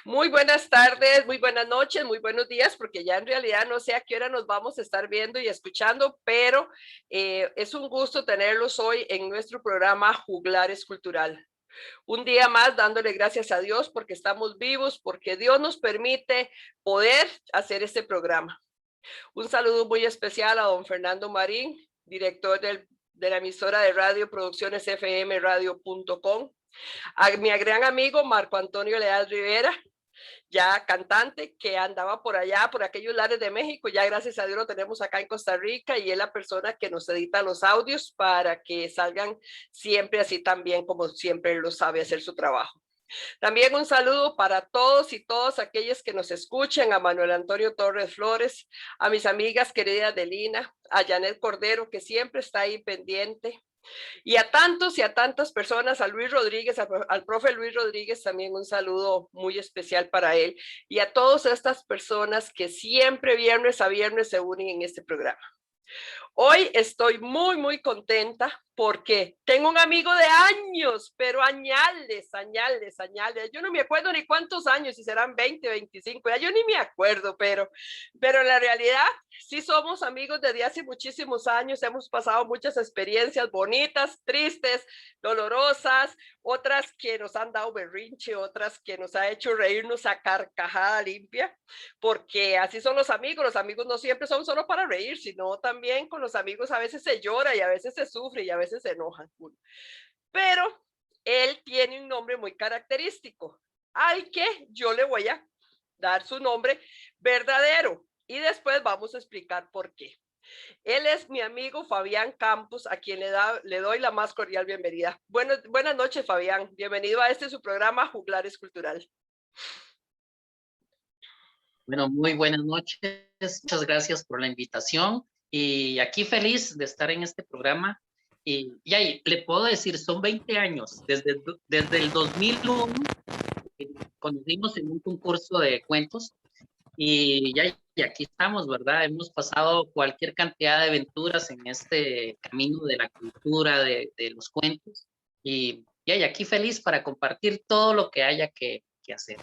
Muy buenas tardes, muy buenas noches, muy buenos días, porque ya en realidad no sé a qué hora nos vamos a estar viendo y escuchando, pero es un gusto tenerlos hoy en nuestro programa Juglares Cultural. Un día más dándole gracias a Dios porque estamos vivos, porque Dios nos permite poder hacer este programa. Un saludo muy especial a don Fernando Marín, director de la emisora de radio Producciones FM Radio.com, a mi gran amigo Marco Antonio Leal Rivera, ya cantante que andaba por allá, por aquellos lares de México, ya gracias a Dios lo tenemos acá en Costa Rica y es la persona que nos edita los audios para que salgan siempre así también como siempre lo sabe hacer su trabajo. También un saludo para todos y todas aquellos que nos escuchan, a Manuel Antonio Torres Flores, a mis amigas queridas de Lina, a Janet Cordero, que siempre está ahí pendiente, y a tantos y a tantas personas, a Luis Rodríguez, al profe Luis Rodríguez, también un saludo muy especial para él, y a todas estas personas que siempre viernes a viernes se unen en este programa. Hoy estoy muy contenta porque tengo un amigo de años, pero añales. Yo no me acuerdo ni cuántos años, si serán 20, 25, ya yo ni me acuerdo, pero en la realidad sí somos amigos desde hace muchísimos años, hemos pasado muchas experiencias bonitas, tristes, dolorosas, otras que nos han dado berrinche, otras que nos ha hecho reírnos a carcajada limpia, porque así son los amigos no siempre son solo para reír, sino también con los amigos a veces se llora y a veces se sufre y a veces se enojan. Pero él tiene un nombre muy característico, al que yo le voy a dar su nombre verdadero y después vamos a explicar por qué. Él es mi amigo Fabián Campos, a quien le doy la más cordial bienvenida. Buenas noches, Fabián. Bienvenido a este su programa Juglares Cultural. Bueno, muy buenas noches. Muchas gracias por la invitación. Y aquí feliz de estar en este programa. Y ahí le puedo decir, son 20 años. Desde el 2001 conocimos en un concurso de cuentos. Y aquí estamos, ¿verdad? Hemos pasado cualquier cantidad de aventuras en este camino de la cultura, de los cuentos. Y aquí feliz para compartir todo lo que haya que hacer.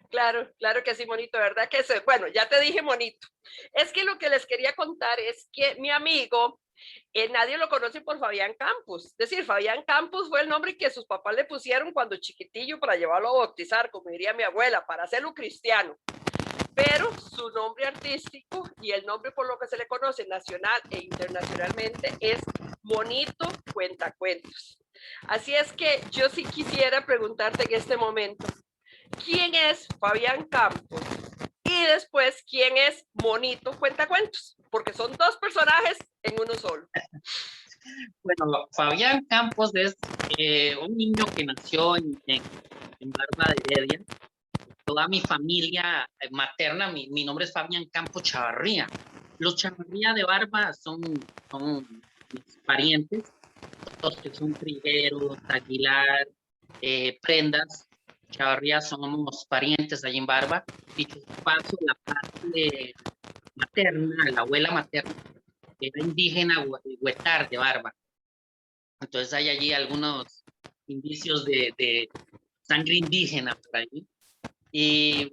Claro que sí, monito, ¿verdad? Que se, bueno, ya te dije monito. Es que lo que les quería contar es que mi amigo, nadie lo conoce por Fabián Campos. Es decir, Fabián Campos fue el nombre que sus papás le pusieron cuando chiquitillo para llevarlo a bautizar, como diría mi abuela, para hacerlo cristiano. Pero su nombre artístico y el nombre por lo que se le conoce nacional e internacionalmente es Monito Cuentacuentos. Así es que yo sí quisiera preguntarte en este momento, ¿quién es Fabián Campos? Y después, ¿quién es Monito Cuentacuentos? Porque son dos personajes en uno solo. Bueno, Fabián Campos es un niño que nació en Barba de Heredia. Toda mi familia materna, mi nombre es Fabián Campos Chavarría. Los Chavarría de Barba son mis parientes, los que son Trigueros, Aguilar, Prendas. Chavarría somos parientes allí en Barba. Y que paso la parte materna, la abuela materna, era indígena huetar de Barba. Entonces hay allí algunos indicios de sangre indígena por allí. Y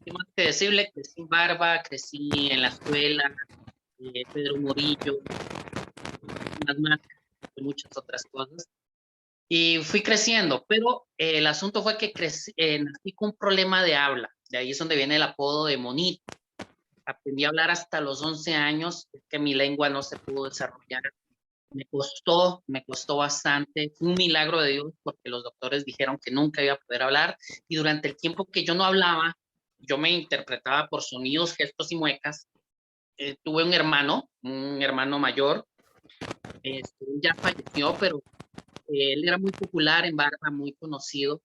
qué más que decirle, crecí en Barba, crecí en la escuela, Pedro Morillo, más, muchas otras cosas. Y fui creciendo, pero el asunto fue que nací con un problema de habla. De ahí es donde viene el apodo de Monito. Aprendí a hablar hasta los 11 años, es que mi lengua no se pudo desarrollar. Me costó bastante. Fue un milagro de Dios porque los doctores dijeron que nunca iba a poder hablar. Y durante el tiempo que yo no hablaba, yo me interpretaba por sonidos, gestos y muecas. Tuve un hermano mayor. Ya falleció, pero él era muy popular en Barba, muy conocido.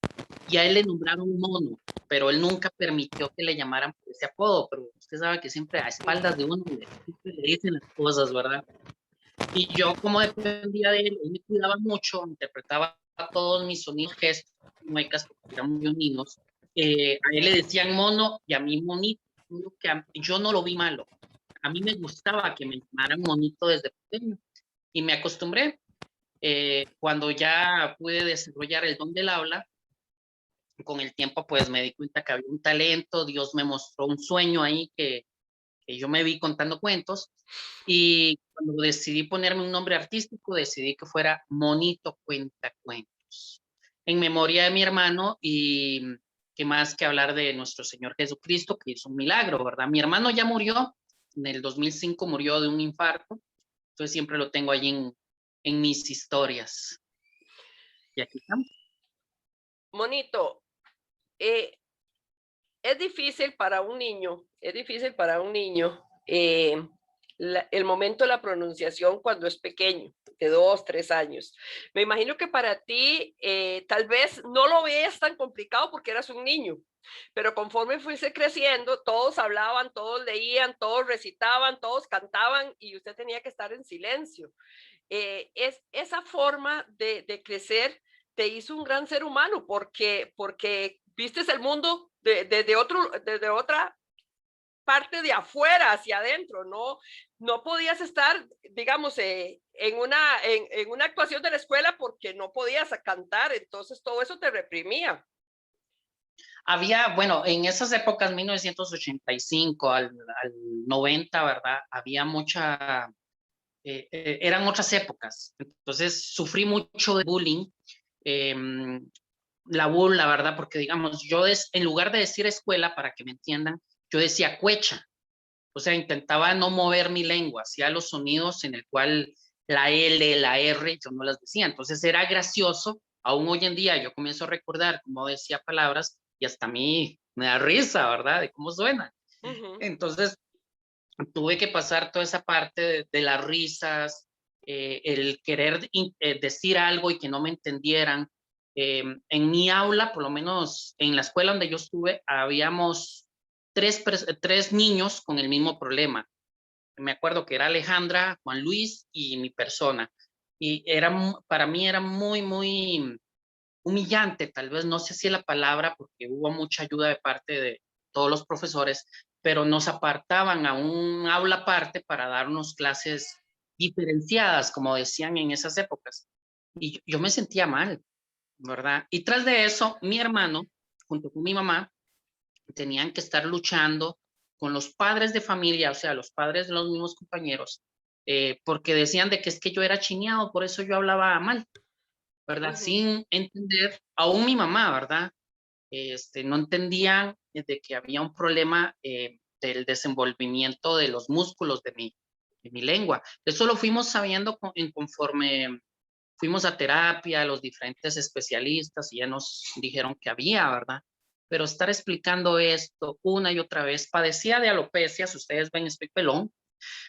Y a él le nombraron Mono, pero él nunca permitió que le llamaran por ese apodo. Pero usted sabe que siempre a espaldas de uno siempre le dicen las cosas, ¿verdad? Y yo, como dependía de él, él me cuidaba mucho, interpretaba todos mis sonidos, gestos, muecas, porque eran muy unidos. A él le decían mono y a mí monito, que yo no lo vi malo. A mí me gustaba que me llamaran monito desde pequeño y me acostumbré. Cuando ya pude desarrollar el don del habla, con el tiempo pues me di cuenta que había un talento, Dios me mostró un sueño ahí que yo me vi contando cuentos, y cuando decidí ponerme un nombre artístico, decidí que fuera Monito Cuentacuentos, en memoria de mi hermano, y qué más que hablar de nuestro Señor Jesucristo, que hizo un milagro, ¿verdad? Mi hermano ya murió, en el 2005 murió de un infarto, entonces siempre lo tengo allí en mis historias. Y aquí estamos. Monito, eh, es difícil para un niño, es difícil para un niño el momento de la pronunciación cuando es pequeño, de 2, 3 años. Me imagino que para ti tal vez no lo veas tan complicado porque eras un niño, pero conforme fuiste creciendo, todos hablaban, todos leían, todos recitaban, todos cantaban y usted tenía que estar en silencio. Esa forma de crecer te hizo un gran ser humano porque vistes el mundo desde otra parte de afuera hacia adentro, no podías estar, digamos, en una actuación de la escuela porque no podías cantar, entonces todo eso te reprimía. Había, bueno, en esas épocas, 1985 al 90, ¿verdad? Había mucha, eran otras épocas. Entonces sufrí mucho de bullying, eh, la burla, ¿verdad? Porque digamos, en lugar de decir escuela, para que me entiendan, yo decía cuecha. O sea, intentaba no mover mi lengua, hacía los sonidos en el cual la L, la R, yo no las decía. Entonces era gracioso. Aún hoy en día yo comienzo a recordar cómo decía palabras y hasta a mí me da risa, ¿verdad? De cómo suena. Ujú. Entonces tuve que pasar toda esa parte de las risas, el querer decir algo y que no me entendieran. En mi aula, por lo menos en la escuela donde yo estuve, habíamos tres niños con el mismo problema. Me acuerdo que era Alejandra, Juan Luis y mi persona. Y para mí era muy, muy humillante, tal vez no sé si es la palabra, porque hubo mucha ayuda de parte de todos los profesores, pero nos apartaban a un aula aparte para darnos clases diferenciadas, como decían en esas épocas. Y yo me sentía mal, ¿verdad? Y tras de eso, mi hermano, junto con mi mamá, tenían que estar luchando con los padres de familia, o sea, los padres de los mismos compañeros, porque decían de que es que yo era chineado, por eso yo hablaba mal, ¿verdad? Ujú. Sin entender, aún mi mamá, ¿verdad? No entendían de que había un problema del desenvolvimiento de los músculos de mi lengua. Eso lo fuimos sabiendo conforme fuimos a terapia, los diferentes especialistas, y ya nos dijeron que había, ¿verdad? Pero estar explicando esto una y otra vez, padecía de alopecia, si ustedes ven, estoy pelón.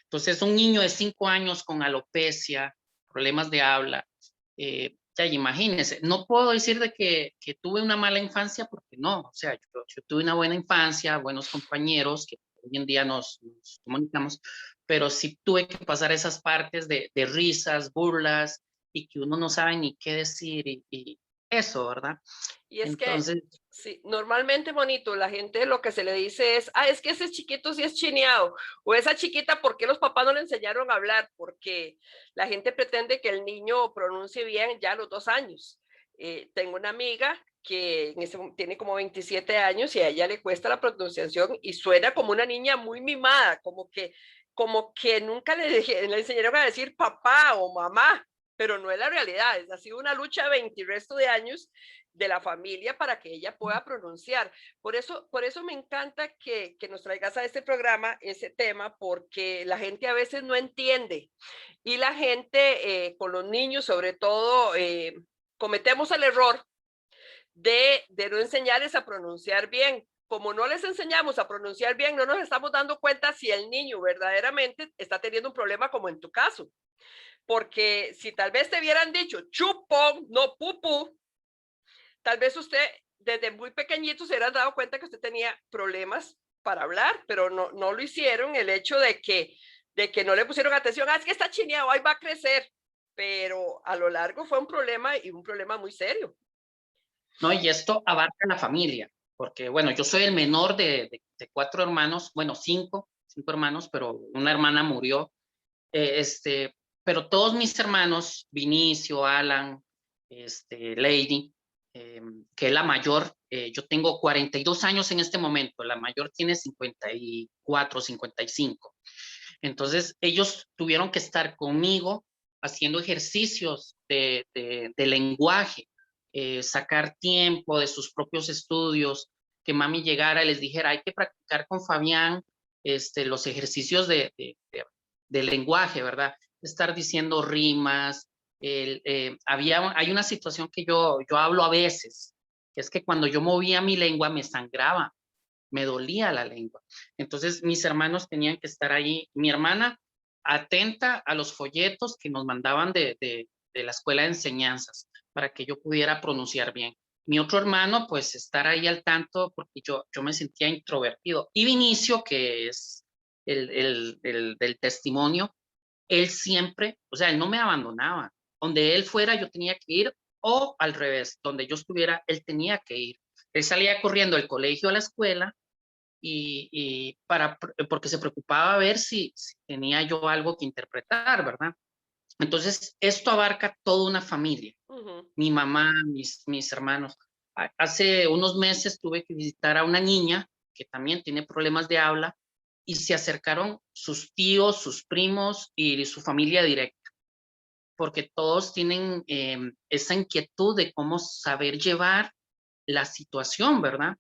Entonces, un niño de 5 años con alopecia, problemas de habla, ya imagínense, no puedo decir de que tuve una mala infancia porque no, o sea, yo tuve una buena infancia, buenos compañeros que hoy en día nos comunicamos, pero sí tuve que pasar esas partes de risas, burlas y que uno no sabe ni qué decir y eso, ¿verdad? Y es que, Entonces, sí, normalmente, bonito, la gente lo que se le dice es, es que ese chiquito sí es chineado, o esa chiquita, ¿por qué los papás no le enseñaron a hablar? Porque la gente pretende que el niño pronuncie bien ya a los 2 años. Tengo una amiga que tiene como 27 años y a ella le cuesta la pronunciación y suena como una niña muy mimada, como que nunca le enseñaron a decir papá o mamá, pero no es la realidad, ha sido una lucha de 20 y resto de años de la familia para que ella pueda pronunciar. Por eso me encanta que nos traigas a este programa ese tema, porque la gente a veces no entiende y la gente con los niños sobre todo cometemos el error de no enseñarles a pronunciar bien. Como no les enseñamos a pronunciar bien, no nos estamos dando cuenta si el niño verdaderamente está teniendo un problema como en tu caso. Porque si tal vez te hubieran dicho chupón, no pupu, tal vez usted desde muy pequeñito se hubiera dado cuenta que usted tenía problemas para hablar, pero no lo hicieron. El hecho de que no le pusieron atención, es que está chineado, ahí va a crecer. Pero a lo largo fue un problema y un problema muy serio. ¿no? Y esto abarca la familia, porque bueno, yo soy el menor de 4 hermanos, bueno, cinco hermanos, pero una hermana murió. Eh, pero todos mis hermanos, Vinicio, Alan, Lady, que es la mayor. Yo tengo 42 años en este momento, la mayor tiene 54, 55. Entonces, ellos tuvieron que estar conmigo haciendo ejercicios de lenguaje, sacar tiempo de sus propios estudios, que mami llegara y les dijera, hay que practicar con Fabián los ejercicios de lenguaje, ¿verdad? Estar diciendo rimas. Hay una situación que yo hablo a veces, que es que cuando yo movía mi lengua me sangraba, me dolía la lengua. Entonces mis hermanos tenían que estar ahí. Mi hermana atenta a los folletos que nos mandaban de la escuela de enseñanzas para que yo pudiera pronunciar bien. Mi otro hermano, pues estar ahí al tanto porque yo me sentía introvertido. Y Vinicio, que es el del testimonio, él siempre, o sea, él no me abandonaba. Donde él fuera, yo tenía que ir, o al revés, donde yo estuviera, él tenía que ir. Él salía corriendo del colegio a la escuela porque se preocupaba a ver si tenía yo algo que interpretar, ¿verdad? Entonces, esto abarca toda una familia, mi mamá, mis hermanos. Hace unos meses tuve que visitar a una niña que también tiene problemas de habla y se acercaron sus tíos, sus primos y su familia directa, porque todos tienen esa inquietud de cómo saber llevar la situación, ¿verdad?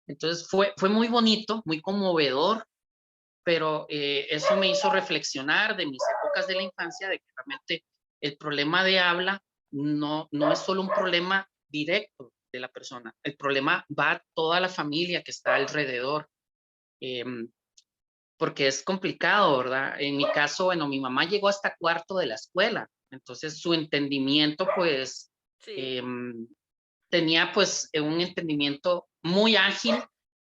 Entonces fue muy bonito, muy conmovedor, pero eso me hizo reflexionar de mis épocas de la infancia, de que realmente el problema de habla no es solo un problema directo de la persona, el problema va a toda la familia que está alrededor, eh, porque es complicado, ¿verdad? En mi caso, bueno, mi mamá llegó hasta cuarto de la escuela, entonces su entendimiento, pues, Sí. eh, tenía pues un entendimiento muy ágil,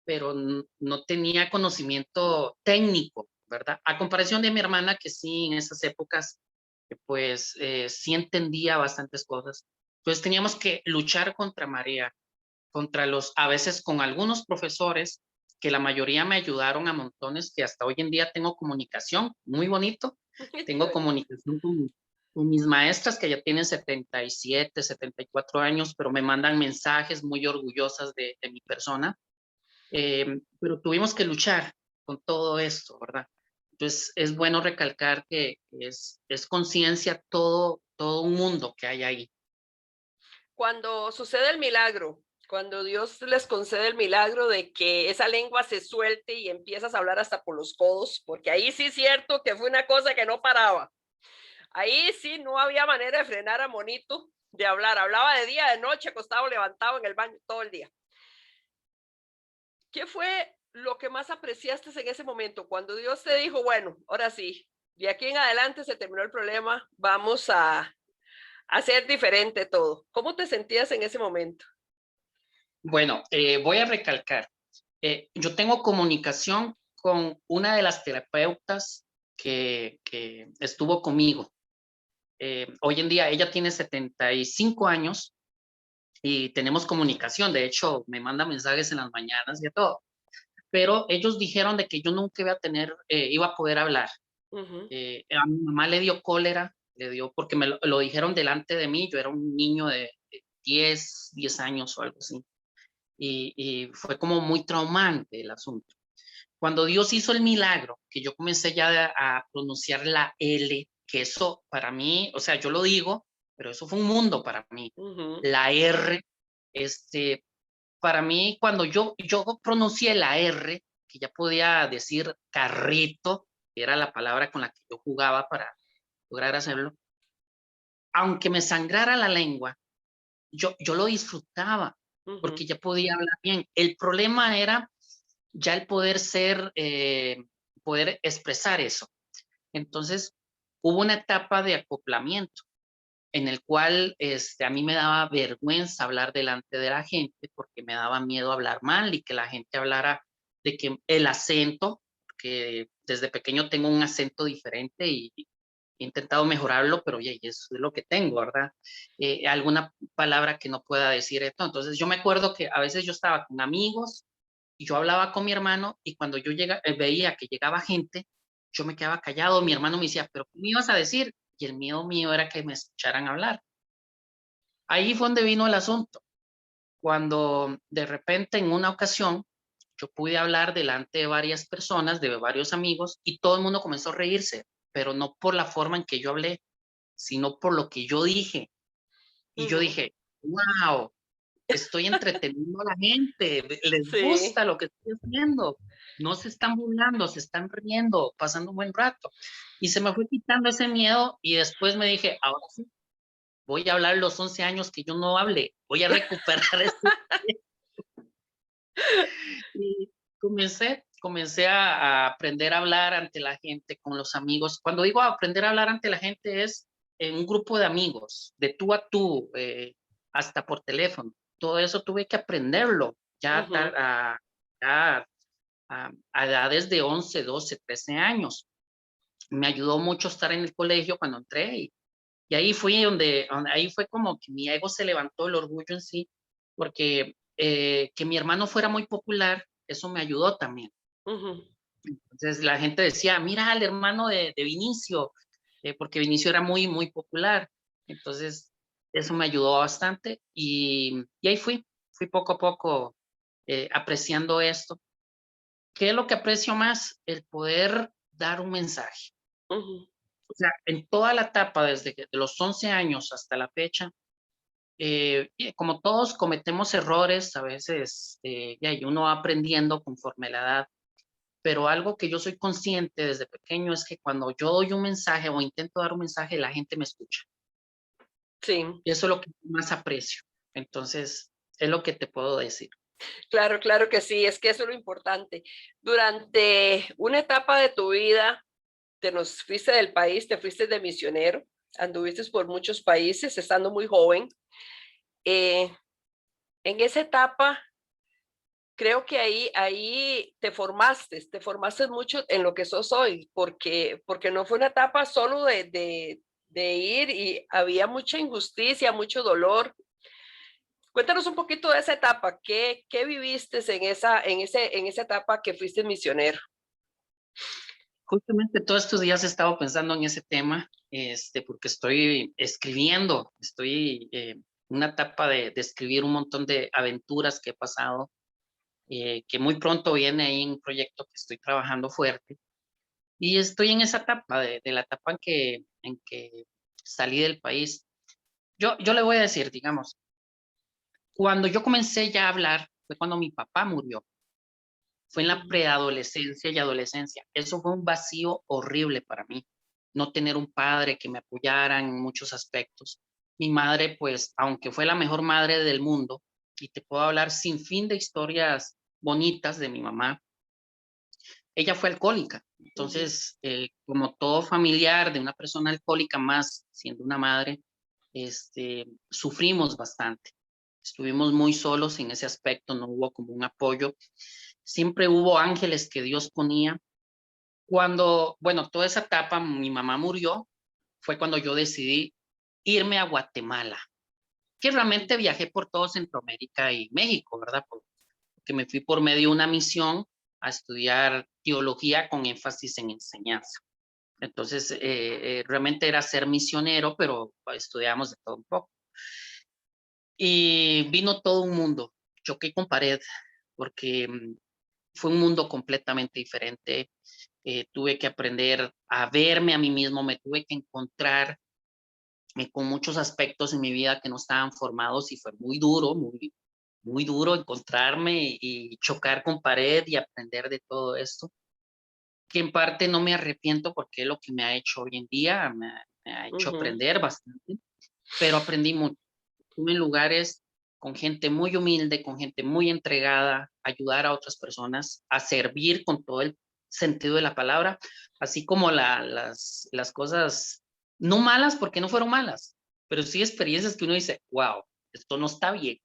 pero no tenía conocimiento técnico, ¿verdad? A comparación de mi hermana, que sí, en esas épocas, pues sí entendía bastantes cosas. Entonces teníamos que luchar contra marea, a veces con algunos profesores, que la mayoría me ayudaron a montones, que hasta hoy en día tengo comunicación, muy bonito, Qué tengo bonito. comunicación con mis maestras que ya tienen 77, 74 años, pero me mandan mensajes muy orgullosas de mi persona. Pero tuvimos que luchar con todo esto, ¿verdad? Entonces es bueno recalcar que es conciencia todo un mundo que hay ahí. Cuando sucede el milagro, cuando Dios les concede el milagro de que esa lengua se suelte y empiezas a hablar hasta por los codos, porque ahí sí es cierto que fue una cosa que no paraba. Ahí sí no había manera de frenar a Monito de hablar. Hablaba de día, de noche, acostado, levantado en el baño todo el día. ¿Qué fue lo que más apreciaste en ese momento? Cuando Dios te dijo, bueno, ahora sí, de aquí en adelante se terminó el problema, vamos a hacer diferente todo. ¿Cómo te sentías en ese momento? Bueno, voy a recalcar, yo tengo comunicación con una de las terapeutas que estuvo conmigo. Hoy en día ella tiene 75 años y tenemos comunicación. De hecho, me manda mensajes en las mañanas y todo. Pero ellos dijeron de que yo nunca iba a poder hablar. Ujú. A mi mamá le dio cólera, porque me lo dijeron delante de mí, yo era un niño de 10 años o algo así, y fue como muy traumante el asunto. Cuando Dios hizo el milagro, que yo comencé ya a pronunciar la L, que eso para mí, o sea, yo lo digo, pero eso fue un mundo para mí. Ujú. La R, este, para mí, cuando yo pronuncié la R, que ya podía decir carrito, que era la palabra con la que yo jugaba para lograr hacerlo, aunque me sangrara la lengua, yo lo disfrutaba, Ujú. porque ya podía hablar bien. El problema era ya el poder expresar eso. Entonces, hubo una etapa de acoplamiento en el cual a mí me daba vergüenza hablar delante de la gente porque me daba miedo hablar mal y que la gente hablara de que el acento, que desde pequeño tengo un acento diferente y he intentado mejorarlo, pero oye, eso es lo que tengo, ¿verdad? Alguna palabra que no pueda decir esto. Entonces yo me acuerdo que a veces yo estaba con amigos y yo hablaba con mi hermano y cuando veía que llegaba gente, yo me quedaba callado, mi hermano me decía, pero ¿qué me ibas a decir? Y el miedo mío era que me escucharan hablar. Ahí fue donde vino el asunto. cuando de repente en una ocasión yo pude hablar delante de varias personas, de varios amigos, y todo el mundo comenzó a reírse, pero no por la forma en que yo hablé, sino por lo que yo dije. Y yo Ujú. dije, wow, estoy entreteniendo a la gente, les Sí. gusta lo que estoy haciendo, no se están burlando, se están riendo, pasando un buen rato. Y se me fue quitando ese miedo y después me dije, ahora sí, voy a hablar los 11 años que yo no hablé, voy a recuperar esto. Y comencé a aprender a hablar ante la gente, con los amigos. Cuando digo aprender a hablar ante la gente es en un grupo de amigos, de tú a tú, hasta por teléfono. Todo eso tuve que aprenderlo ya Ujú. ya a edades de 11, 12, 13 años. Me ayudó mucho estar en el colegio cuando entré y ahí fui ahí fue como que mi ego se levantó, el orgullo en sí, porque que mi hermano fuera muy popular, eso me ayudó también. Ujú. Entonces la gente decía, mira al hermano de Vinicio, porque Vinicio era muy, muy popular. Entonces eso me ayudó bastante y ahí fui poco a poco apreciando esto. ¿Qué es lo que aprecio más? El poder dar un mensaje. Ujú. O sea, en toda la etapa, de los 11 años hasta la fecha, y como todos cometemos errores, a veces y uno va aprendiendo conforme la edad, pero algo que yo soy consciente desde pequeño es que cuando yo doy un mensaje o intento dar un mensaje, la gente me escucha. Sí. Y eso es lo que más aprecio. Entonces, es lo que te puedo decir. Claro, claro que sí, es que eso es lo importante. Durante una etapa de tu vida, te nos fuiste del país, te fuiste de misionero, anduviste por muchos países estando muy joven. Eh, en esa etapa, creo que ahí te formaste mucho en lo que sos hoy, porque no fue una etapa solo de ir y había mucha injusticia, mucho dolor. Cuéntanos un poquito de esa etapa, ¿qué viviste en esa etapa que fuiste misionero? Justamente todos estos días he estado pensando en ese tema, porque estoy escribiendo, estoy en una etapa de escribir un montón de aventuras que he pasado, que muy pronto viene ahí un proyecto que estoy trabajando fuerte. Y estoy en esa etapa, de la etapa en que salí del país. Yo le voy a decir, digamos, cuando yo comencé ya a hablar, fue cuando mi papá murió. Fue en la Ujú. preadolescencia y adolescencia. Eso fue un vacío horrible para mí. No tener un padre que me apoyara en muchos aspectos. Mi madre, pues, aunque fue la mejor madre del mundo, y te puedo hablar sin fin de historias bonitas de mi mamá, ella fue alcohólica. Ujú. Entonces, como todo familiar de una persona alcohólica, más siendo una madre, sufrimos bastante. Estuvimos muy solos en ese aspecto, no hubo como un apoyo. Siempre hubo ángeles que Dios ponía. Cuando, bueno, toda esa etapa, mi mamá murió, fue cuando yo decidí irme a Guatemala, que realmente viajé por todo Centroamérica y México, ¿verdad? Porque me fui por medio de una misión a estudiar teología con énfasis en enseñanza. Entonces, realmente era ser misionero, pero estudiamos de todo un poco. Y vino todo un mundo, choqué con pared, porque fue un mundo completamente diferente. Tuve que aprender a verme a mí mismo, me tuve que encontrar con muchos aspectos en mi vida que no estaban formados y fue muy duro, muy, muy duro encontrarme y chocar con pared y aprender de todo esto, que en parte no me arrepiento porque es lo que me ha hecho hoy en día, me ha hecho Ujú. aprender bastante, pero aprendí mucho. Estuve en lugares con gente muy humilde, con gente muy entregada, a ayudar a otras personas, a servir con todo el sentido de la palabra, así como las cosas no malas, porque no fueron malas, pero sí experiencias que uno dice, wow, esto no está bien.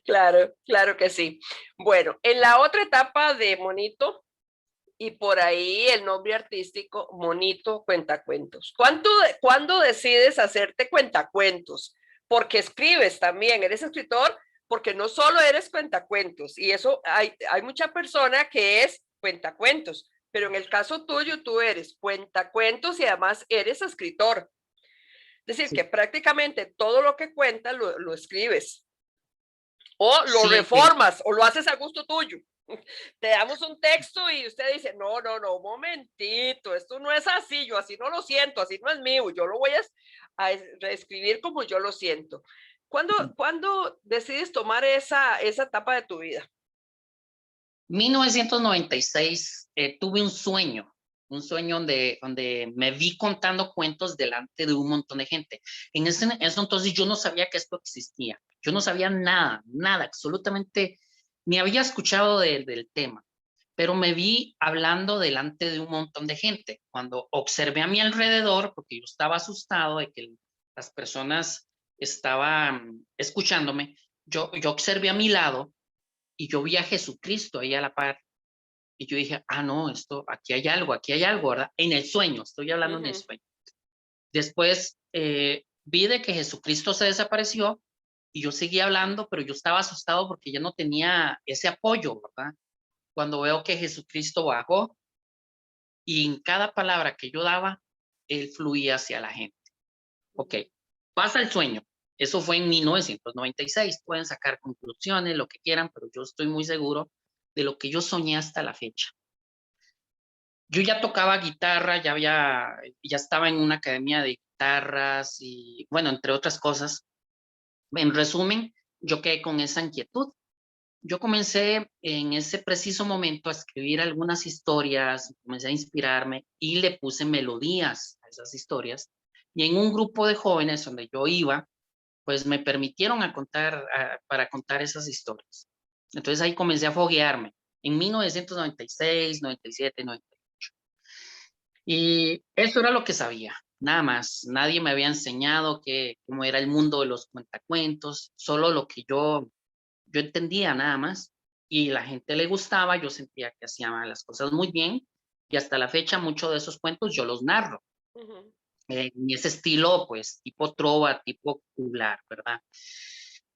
Claro, claro que sí. Bueno, en la otra etapa de Monito, y por ahí el nombre artístico, Monito Cuentacuentos. ¿Cuándo decides hacerte cuentacuentos? Porque escribes también, eres escritor, porque no solo eres cuentacuentos, y eso hay mucha persona que es cuentacuentos, pero en el caso tuyo, tú eres cuentacuentos y además eres escritor. decir, sí, que prácticamente todo lo que cuentas lo escribes o lo sí, reformas o lo haces a gusto tuyo. Te damos un texto y usted dice, no, no, no, un momentito, esto no es así, yo así no lo siento, así no es mío, yo lo voy a reescribir como yo lo siento. ¿Cuándo decides tomar esa etapa de tu vida? 1996 tuve un sueño donde me vi contando cuentos delante de un montón de gente. Eso entonces yo no sabía que esto existía. Yo no sabía nada, nada, absolutamente, ni había escuchado del tema, pero me vi hablando delante de un montón de gente. Cuando observé a mi alrededor, porque yo estaba asustado de que las personas estaban escuchándome, yo observé a mi lado y yo vi a Jesucristo ahí a la par. Y yo dije, ah, no, esto, aquí hay algo, ¿verdad? En el sueño, estoy hablando en el Ujú. sueño. Después vi de que Jesucristo se desapareció y yo seguí hablando, pero yo estaba asustado porque ya no tenía ese apoyo, ¿verdad? Cuando veo que Jesucristo bajó y en cada palabra que yo daba, él fluía hacia la gente. Ok, pasa el sueño. Eso fue en 1996. Pueden sacar conclusiones, lo que quieran, pero yo estoy muy seguro de lo que yo soñé hasta la fecha. Yo ya tocaba guitarra, ya estaba en una academia de guitarras y, bueno, entre otras cosas. En resumen, yo quedé con esa inquietud. Yo comencé en ese preciso momento a escribir algunas historias, comencé a inspirarme y le puse melodías a esas historias. Y en un grupo de jóvenes donde yo iba, pues me permitieron para contar esas historias. Entonces ahí comencé a foguearme en 1996, 97, 98. Y eso era lo que sabía, nada más. Nadie me había enseñado cómo era el mundo de los cuentacuentos, solo lo que yo entendía nada más. Y la gente le gustaba, yo sentía que hacía las cosas muy bien. Y hasta la fecha muchos de esos cuentos yo los narro. Ujú. En ese estilo, pues, tipo trova, tipo popular, ¿verdad?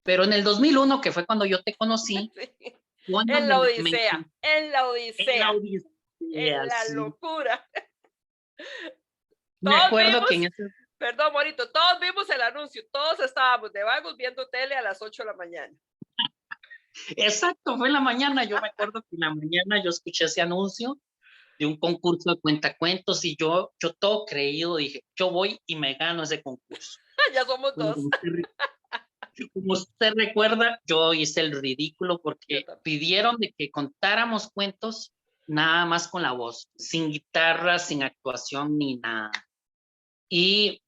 Pero en el 2001, que fue cuando yo te conocí, Sí. cuando me encontré En la en la odisea, en Odisea, la sí. locura. Me Todos acuerdo que en vimos, ese perdón, Morito, todos vimos el anuncio, todos estábamos de vagos viendo tele a las 8 de la mañana. exacto, fue en la mañana. Yo me acuerdo que en la mañana yo escuché ese anuncio de un concurso de cuentacuentos y yo todo creído dije, yo voy y me gano ese concurso. Ya somos Bueno, dos. como usted recuerda, yo hice el ridículo Yo porque también. pidieron de que contáramos cuentos nada más con la voz, sin guitarra, sin actuación ni nada. Y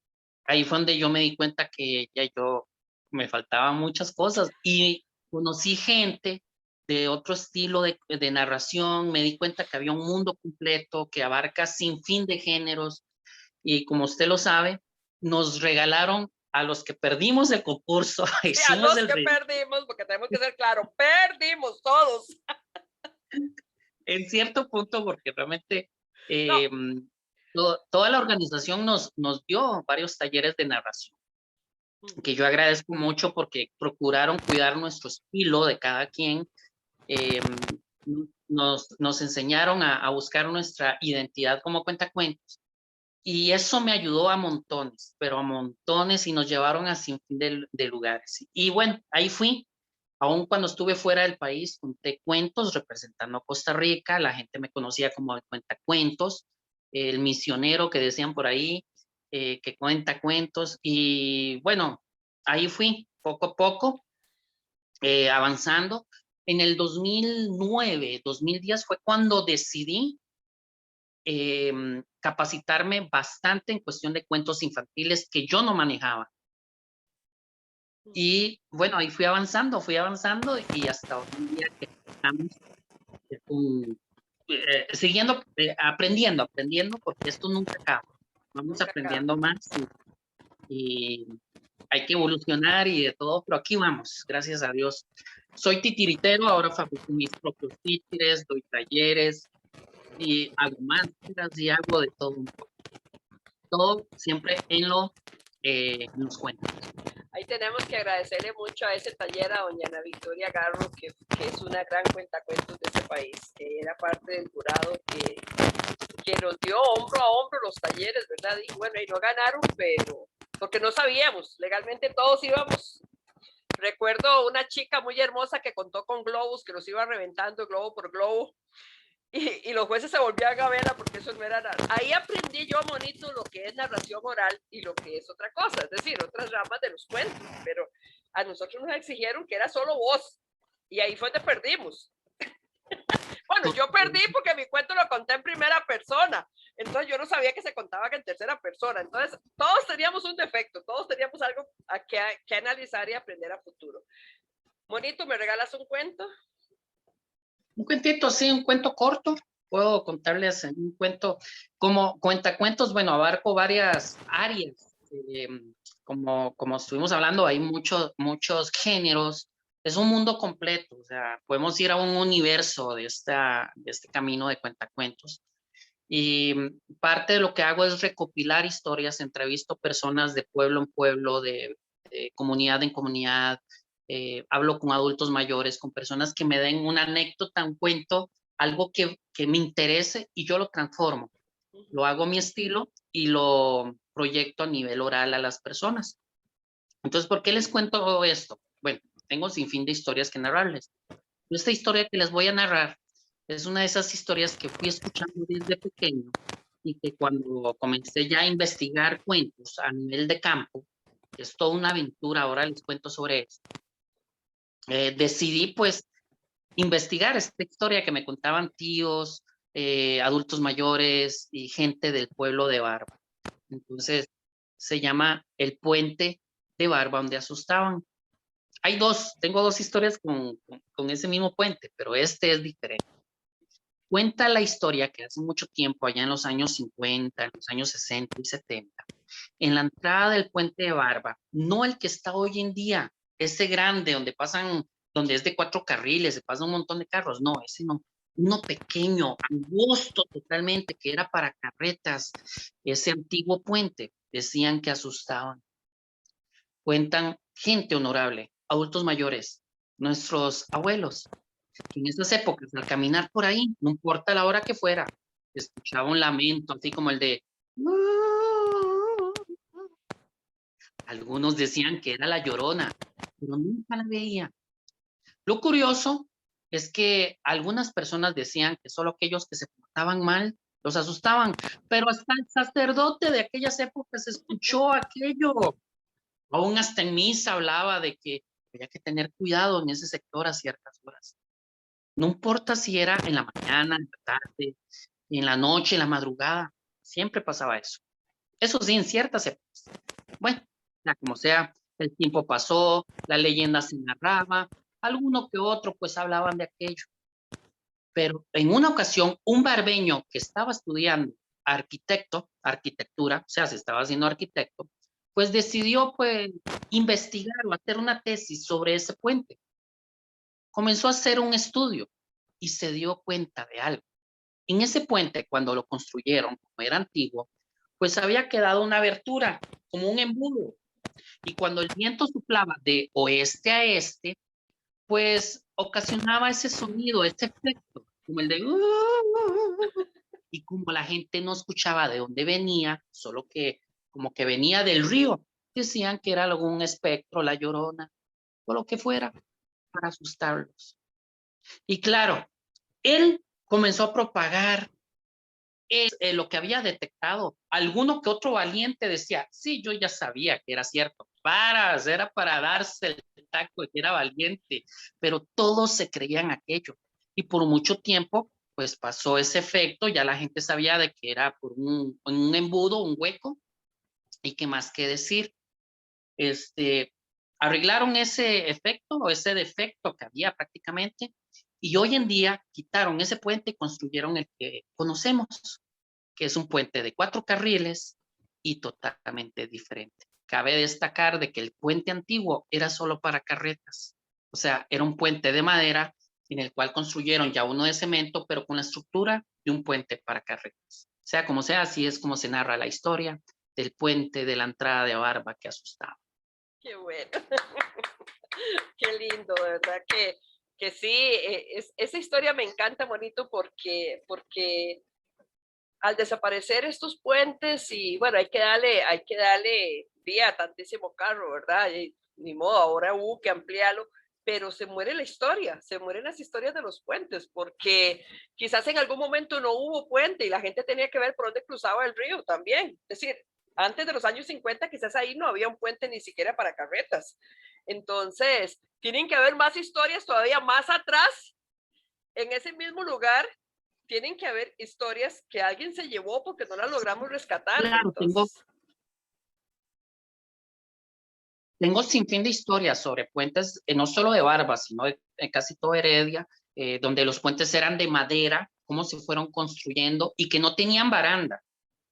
ahí fue donde yo me di cuenta que ya yo me faltaban muchas cosas y conocí gente de otro estilo de narración, me di cuenta que había un mundo completo que abarca sin fin de géneros y como usted lo sabe, nos regalaron a los que perdimos el concurso, Sí, a hicimos los el que ridículo perdimos, porque tenemos que ser claros, perdimos todos. en cierto punto porque realmente No, eh, toda la organización nos dio varios talleres de narración que yo agradezco mucho porque procuraron cuidar nuestro estilo de cada quien, eh, nos enseñaron a buscar nuestra identidad como cuentacuentos y eso me ayudó a montones, pero a montones y nos llevaron a sinfín de lugares. Y bueno, ahí fui, aun cuando estuve fuera del país, conté cuentos representando a Costa Rica, la gente me conocía como el cuentacuentos, el misionero que decían por ahí, que cuenta cuentos y bueno, ahí fui poco a poco avanzando. En el 2009, 2010 fue cuando decidí capacitarme bastante en cuestión de cuentos infantiles que yo no manejaba. Y bueno, ahí fui avanzando y hasta hoy en día que estamos con, siguiendo, aprendiendo, porque esto nunca acaba. Vamos nunca acaba. aprendiendo más y hay que evolucionar y de todo, pero aquí vamos, gracias a Dios. Soy titiritero, ahora fabrico mis propios títeres, doy talleres y hago máscaras y hago de todo un poco. Todo siempre en los cuentos. Ahí tenemos que agradecerle mucho a ese taller a doña Ana Victoria Garro, que es una gran cuentacuentos de ese país, que era parte del jurado que nos dio hombro a hombro los talleres, ¿verdad? Y bueno, y no ganaron, porque no sabíamos, legalmente todos íbamos. Recuerdo una chica muy hermosa que contó con globos, que los iba reventando globo por globo, y los jueces se volvían a verla porque eso no era nada. Ahí aprendí yo, monito, lo que es narración oral y lo que es otra cosa, es decir, otras ramas de los cuentos, pero a nosotros nos exigieron que era solo voz, y ahí fue donde perdimos. Bueno, yo perdí porque mi cuento lo conté en primera persona, entonces yo no sabía que se contaba en tercera persona, entonces todos teníamos un defecto, todos teníamos algo que analizar y aprender a futuro. Monito, ¿me regalas un cuento? Un cuentito, sí, un cuento corto. Puedo contarles en un cuento, como cuentacuentos, bueno, abarco varias áreas. Como estuvimos hablando, hay muchos géneros. Es un mundo completo, o sea, podemos ir a un universo de este camino de cuentacuentos. Y parte de lo que hago es recopilar historias, entrevisto personas de pueblo en pueblo, de comunidad en comunidad, hablo con adultos mayores, con personas que me den una anécdota, un cuento, algo que me interese y yo lo transformo. Lo hago a mi estilo y lo proyecto a nivel oral a las personas. Entonces, ¿por qué les cuento todo esto? Bueno, tengo sin fin de historias que narrarles. Esta historia que les voy a narrar es una de esas historias que fui escuchando desde pequeño y que cuando comencé ya a investigar cuentos a nivel de campo, que es toda una aventura, ahora les cuento sobre eso, decidí pues investigar esta historia que me contaban tíos, adultos mayores y gente del pueblo de Barba. Entonces, se llama El Puente de Barba, donde asustaban. Tengo dos historias con ese mismo puente, pero este es diferente. Cuenta la historia que hace mucho tiempo, allá en los años 50, en los años 60 y 70, en la entrada del puente de Barba, no el que está hoy en día, ese grande donde es de 4 carriles, se pasa un montón de carros, no, ese no, uno pequeño, angosto totalmente, que era para carretas, ese antiguo puente, decían que asustaban. Cuentan gente honorable, adultos mayores, nuestros abuelos, que en esas épocas, al caminar por ahí, no importa la hora que fuera, escuchaba un lamento, así como el de... Algunos decían que era la Llorona, pero nunca la veía. Lo curioso es que algunas personas decían que solo aquellos que se portaban mal los asustaban, pero hasta el sacerdote de aquellas épocas escuchó aquello. Aún hasta en misa hablaba de que había que tener cuidado en ese sector a ciertas horas. No importa si era en la mañana, en la tarde, en la noche, en la madrugada, siempre pasaba eso. Eso sí, en ciertas épocas. Bueno, ya como sea, el tiempo pasó, la leyenda se narraba, alguno que otro pues hablaban de aquello. Pero en una ocasión, un barbeño que estaba estudiando arquitectura, o sea, se estaba haciendo arquitecto, pues decidió pues investigar o hacer una tesis sobre ese puente. Comenzó a hacer un estudio y se dio cuenta de algo. En ese puente, cuando lo construyeron, como era antiguo, pues había quedado una abertura, como un embudo. Y cuando el viento soplaba de oeste a este, pues ocasionaba ese sonido, ese efecto, como el de... Y como la gente no escuchaba de dónde venía, solo que como que venía del río, decían que era algún espectro, la Llorona, o lo que fuera, para asustarlos. Y claro, él comenzó a propagar lo que había detectado. Alguno que otro valiente decía, sí, yo ya sabía que era cierto. Era para darse el taco de que era valiente, pero todos se creían aquello. Y por mucho tiempo, pues pasó ese efecto, ya la gente sabía de que era por un embudo, un hueco, y qué más que decir. Arreglaron ese efecto o ese defecto que había prácticamente, y hoy en día quitaron ese puente y construyeron el que conocemos, que es un puente de 4 carriles y totalmente diferente. Cabe destacar de que el puente antiguo era solo para carretas, o sea, era un puente de madera en el cual construyeron ya uno de cemento, pero con la estructura de un puente para carretas. Sea como sea, así es como se narra la historia del puente de la entrada de Barba que asustaba. Qué bueno, qué lindo, ¿verdad? Que sí, esa historia me encanta, bonito, porque al desaparecer estos puentes y bueno, hay que darle amplía tantísimo carro, ¿verdad? Y ni modo, ahora hubo que ampliarlo, pero se muere la historia, se mueren las historias de los puentes, porque quizás en algún momento no hubo puente y la gente tenía que ver por dónde cruzaba el río también. Es decir, antes de los años 50 quizás ahí no había un puente ni siquiera para carretas. Entonces, tienen que haber más historias todavía más atrás, en ese mismo lugar, tienen que haber historias que alguien se llevó porque no las logramos rescatar. Claro, Entonces, tengo sin fin de historias sobre puentes, no solo de Barba, sino de casi toda Heredia, donde los puentes eran de madera, cómo se fueron construyendo y que no tenían baranda.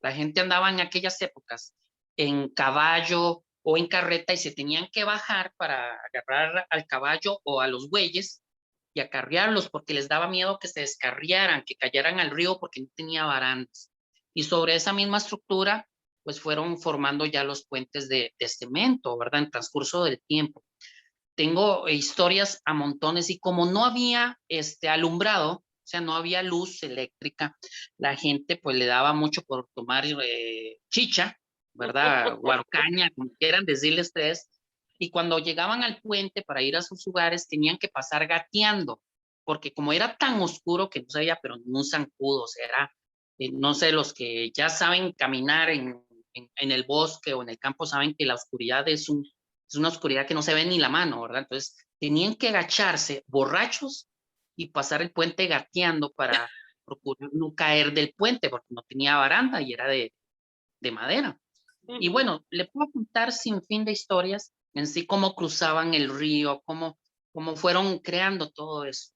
La gente andaba en aquellas épocas en caballo o en carreta y se tenían que bajar para agarrar al caballo o a los bueyes y acarrearlos porque les daba miedo que se descarriaran, que cayeran al río porque no tenía barandas. Y sobre esa misma estructura, pues fueron formando ya los puentes de cemento, ¿verdad? En transcurso del tiempo. Tengo historias a montones y como no había alumbrado, o sea, no había luz eléctrica, la gente pues le daba mucho por tomar chicha, ¿verdad? Guarcaña, como quieran decirle ustedes, y cuando llegaban al puente para ir a sus hogares tenían que pasar gateando, porque como era tan oscuro que no se veía, pero ni un zancudo, o sea, era, no sé, los que ya saben caminar en el bosque o en el campo saben que la oscuridad es una oscuridad que no se ve ni la mano, ¿verdad? Entonces tenían que agacharse borrachos y pasar el puente gateando para procurar no caer del puente porque no tenía baranda y era de madera. Y bueno, le puedo contar sin fin de historias en sí cómo cruzaban el río, cómo fueron creando todo eso.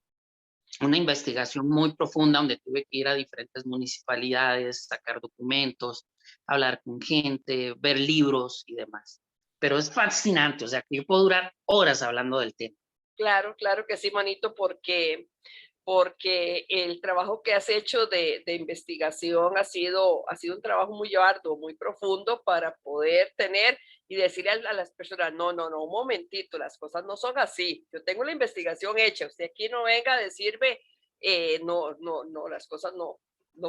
Una investigación muy profunda donde tuve que ir a diferentes municipalidades, sacar documentos, hablar con gente, ver libros y demás. Pero es fascinante, o sea, que yo puedo durar horas hablando del tema. claro, claro que sí, manito, porque el trabajo que has hecho de investigación ha sido un trabajo muy arduo, muy profundo para poder tener y decirle a las personas, no, no, no, un momentito, las cosas no son así. Yo tengo la investigación hecha, usted aquí no venga a decirme, no, no, no, las cosas no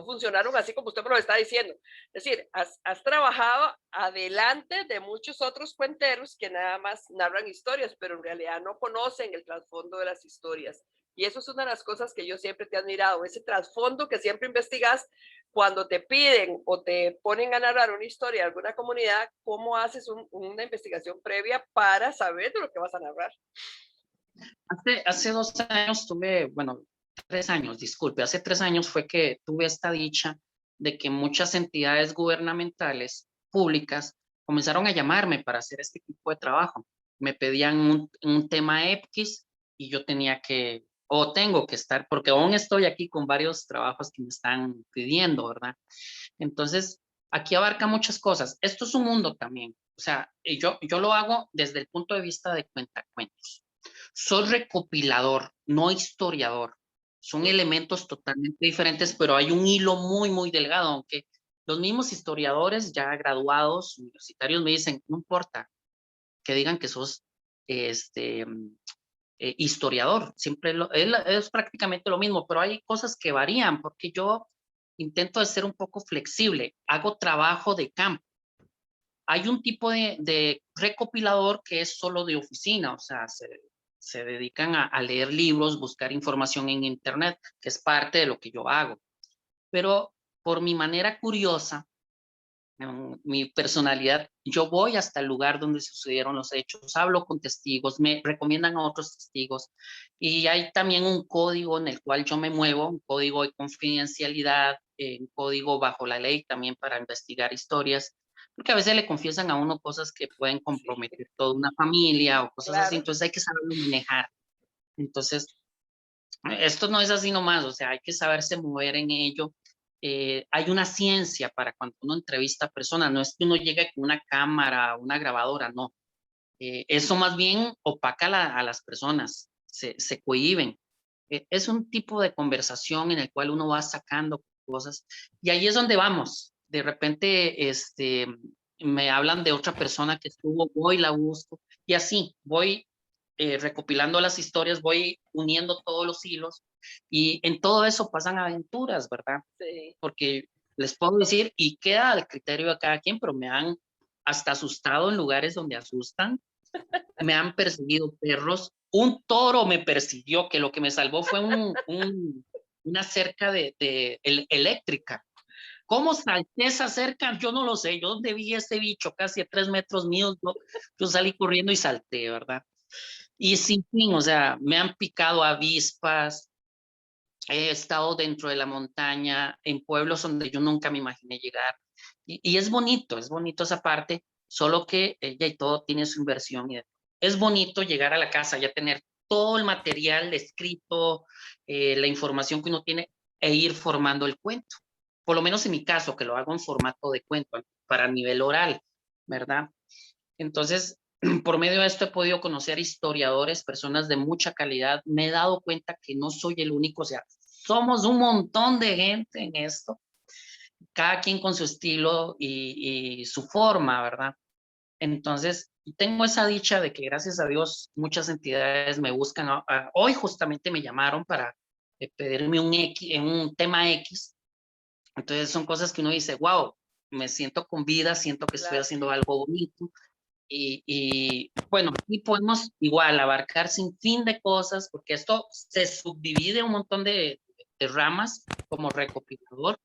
funcionaron así como usted me lo está diciendo. Es decir, has trabajado adelante de muchos otros cuenteros que nada más narran historias, pero en realidad no conocen el trasfondo de las historias. Y eso es una de las cosas que yo siempre te he admirado, ese trasfondo que siempre investigas cuando te piden o te ponen a narrar una historia de alguna comunidad, cómo haces una investigación previa para saber de lo que vas a narrar. Hace 2 años tuve, bueno, 3 años, disculpe, hace 3 años fue que tuve esta dicha de que muchas entidades gubernamentales públicas comenzaron a llamarme para hacer este tipo de trabajo. Me pedían un tema X y yo tenía que, o tengo que estar, porque aún estoy aquí con varios trabajos que me están pidiendo, ¿verdad? Entonces, aquí abarca muchas cosas. Esto es un mundo también. O sea, yo lo hago desde el punto de vista de cuentacuentos. Soy recopilador, no historiador. Son elementos totalmente diferentes, pero hay un hilo muy, muy delgado, aunque los mismos historiadores ya graduados, universitarios, me dicen, no importa que digan que sos este, historiador, siempre es prácticamente lo mismo, pero hay cosas que varían, porque yo intento de ser un poco flexible, hago trabajo de campo. Hay un tipo de recopilador que es solo de oficina, o sea, se dedican a leer libros, buscar información en Internet, que es parte de lo que yo hago. Pero por mi manera curiosa, mi personalidad, yo voy hasta el lugar donde sucedieron los hechos, hablo con testigos, me recomiendan a otros testigos y hay también un código en el cual yo me muevo, un código de confidencialidad, un código bajo la ley también para investigar historias, porque a veces le confiesan a uno cosas que pueden Sí, comprometer toda una familia o cosas así, claro. entonces hay que saberlo manejar. Entonces, esto no es así nomás, o sea, hay que saberse mover en ello. Hay una ciencia para cuando uno entrevista a personas, no es que uno llegue con una cámara, una grabadora, no. Eso más bien opaca a las personas, se cohíben. Es un tipo de conversación en el cual uno va sacando cosas y ahí es donde vamos. De repente, me hablan de otra persona que estuvo, voy, la busco y así voy recopilando las historias, voy uniendo todos los hilos y en todo eso pasan aventuras, ¿verdad? Sí. Porque les puedo decir, y queda al criterio de cada quien, pero me han hasta asustado en lugares donde asustan. Me han perseguido perros. Un toro me persiguió, que lo que me salvó fue una cerca eléctrica. ¿Cómo salté esa cerca? Yo no lo sé. Yo donde vi ese bicho casi a 3 metros míos, yo salí corriendo y salté, ¿verdad? Y sin fin, o sea, me han picado avispas, he estado dentro de la montaña, en pueblos donde yo nunca me imaginé llegar. Y es bonito esa parte, solo que ella y todo tiene su inversión. Es bonito llegar a la casa, ya tener todo el material escrito, la información que uno tiene e ir formando el cuento. Por lo menos en mi caso, que lo hago en formato de cuento, para nivel oral, ¿verdad? Entonces, por medio de esto he podido conocer historiadores, personas de mucha calidad. Me he dado cuenta que no soy el único, o sea, somos un montón de gente en esto, cada quien con su estilo y su forma, ¿verdad? Entonces, tengo esa dicha de que gracias a Dios muchas entidades me buscan. Hoy justamente me llamaron para pedirme un tema X. Entonces son cosas que uno dice, wow, me siento con vida, siento que estoy haciendo algo bonito. Bueno, aquí podemos igual abarcar sin fin de cosas, porque esto se subdivide en un montón de ramas como recopilador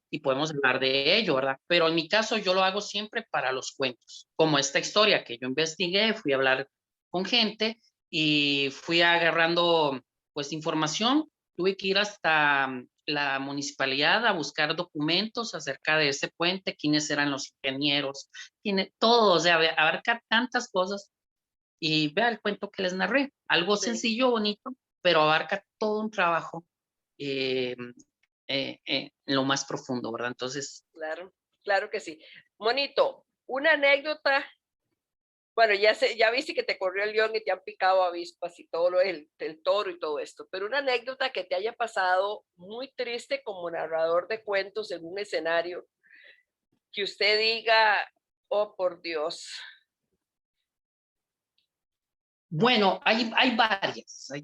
y podemos hablar de ello, ¿verdad? Pero en mi caso yo lo hago siempre para los cuentos, como esta historia que yo investigué, fui a hablar con gente y fui agarrando pues información, tuve que ir hasta la municipalidad a buscar documentos acerca de ese puente, quiénes eran los ingenieros, todo, o sea, abarcar tantas cosas y vea el cuento que les narré, algo sencillo, bonito, pero abarca todo un trabajo en lo más profundo, ¿verdad? Entonces. Claro, claro que sí. Monito, una anécdota. Bueno, ya viste que te corrió el león y te han picado avispas y todo el toro y todo esto, pero una anécdota que te haya pasado muy triste como narrador de cuentos en un escenario, que usted diga, oh por Dios. Bueno, hay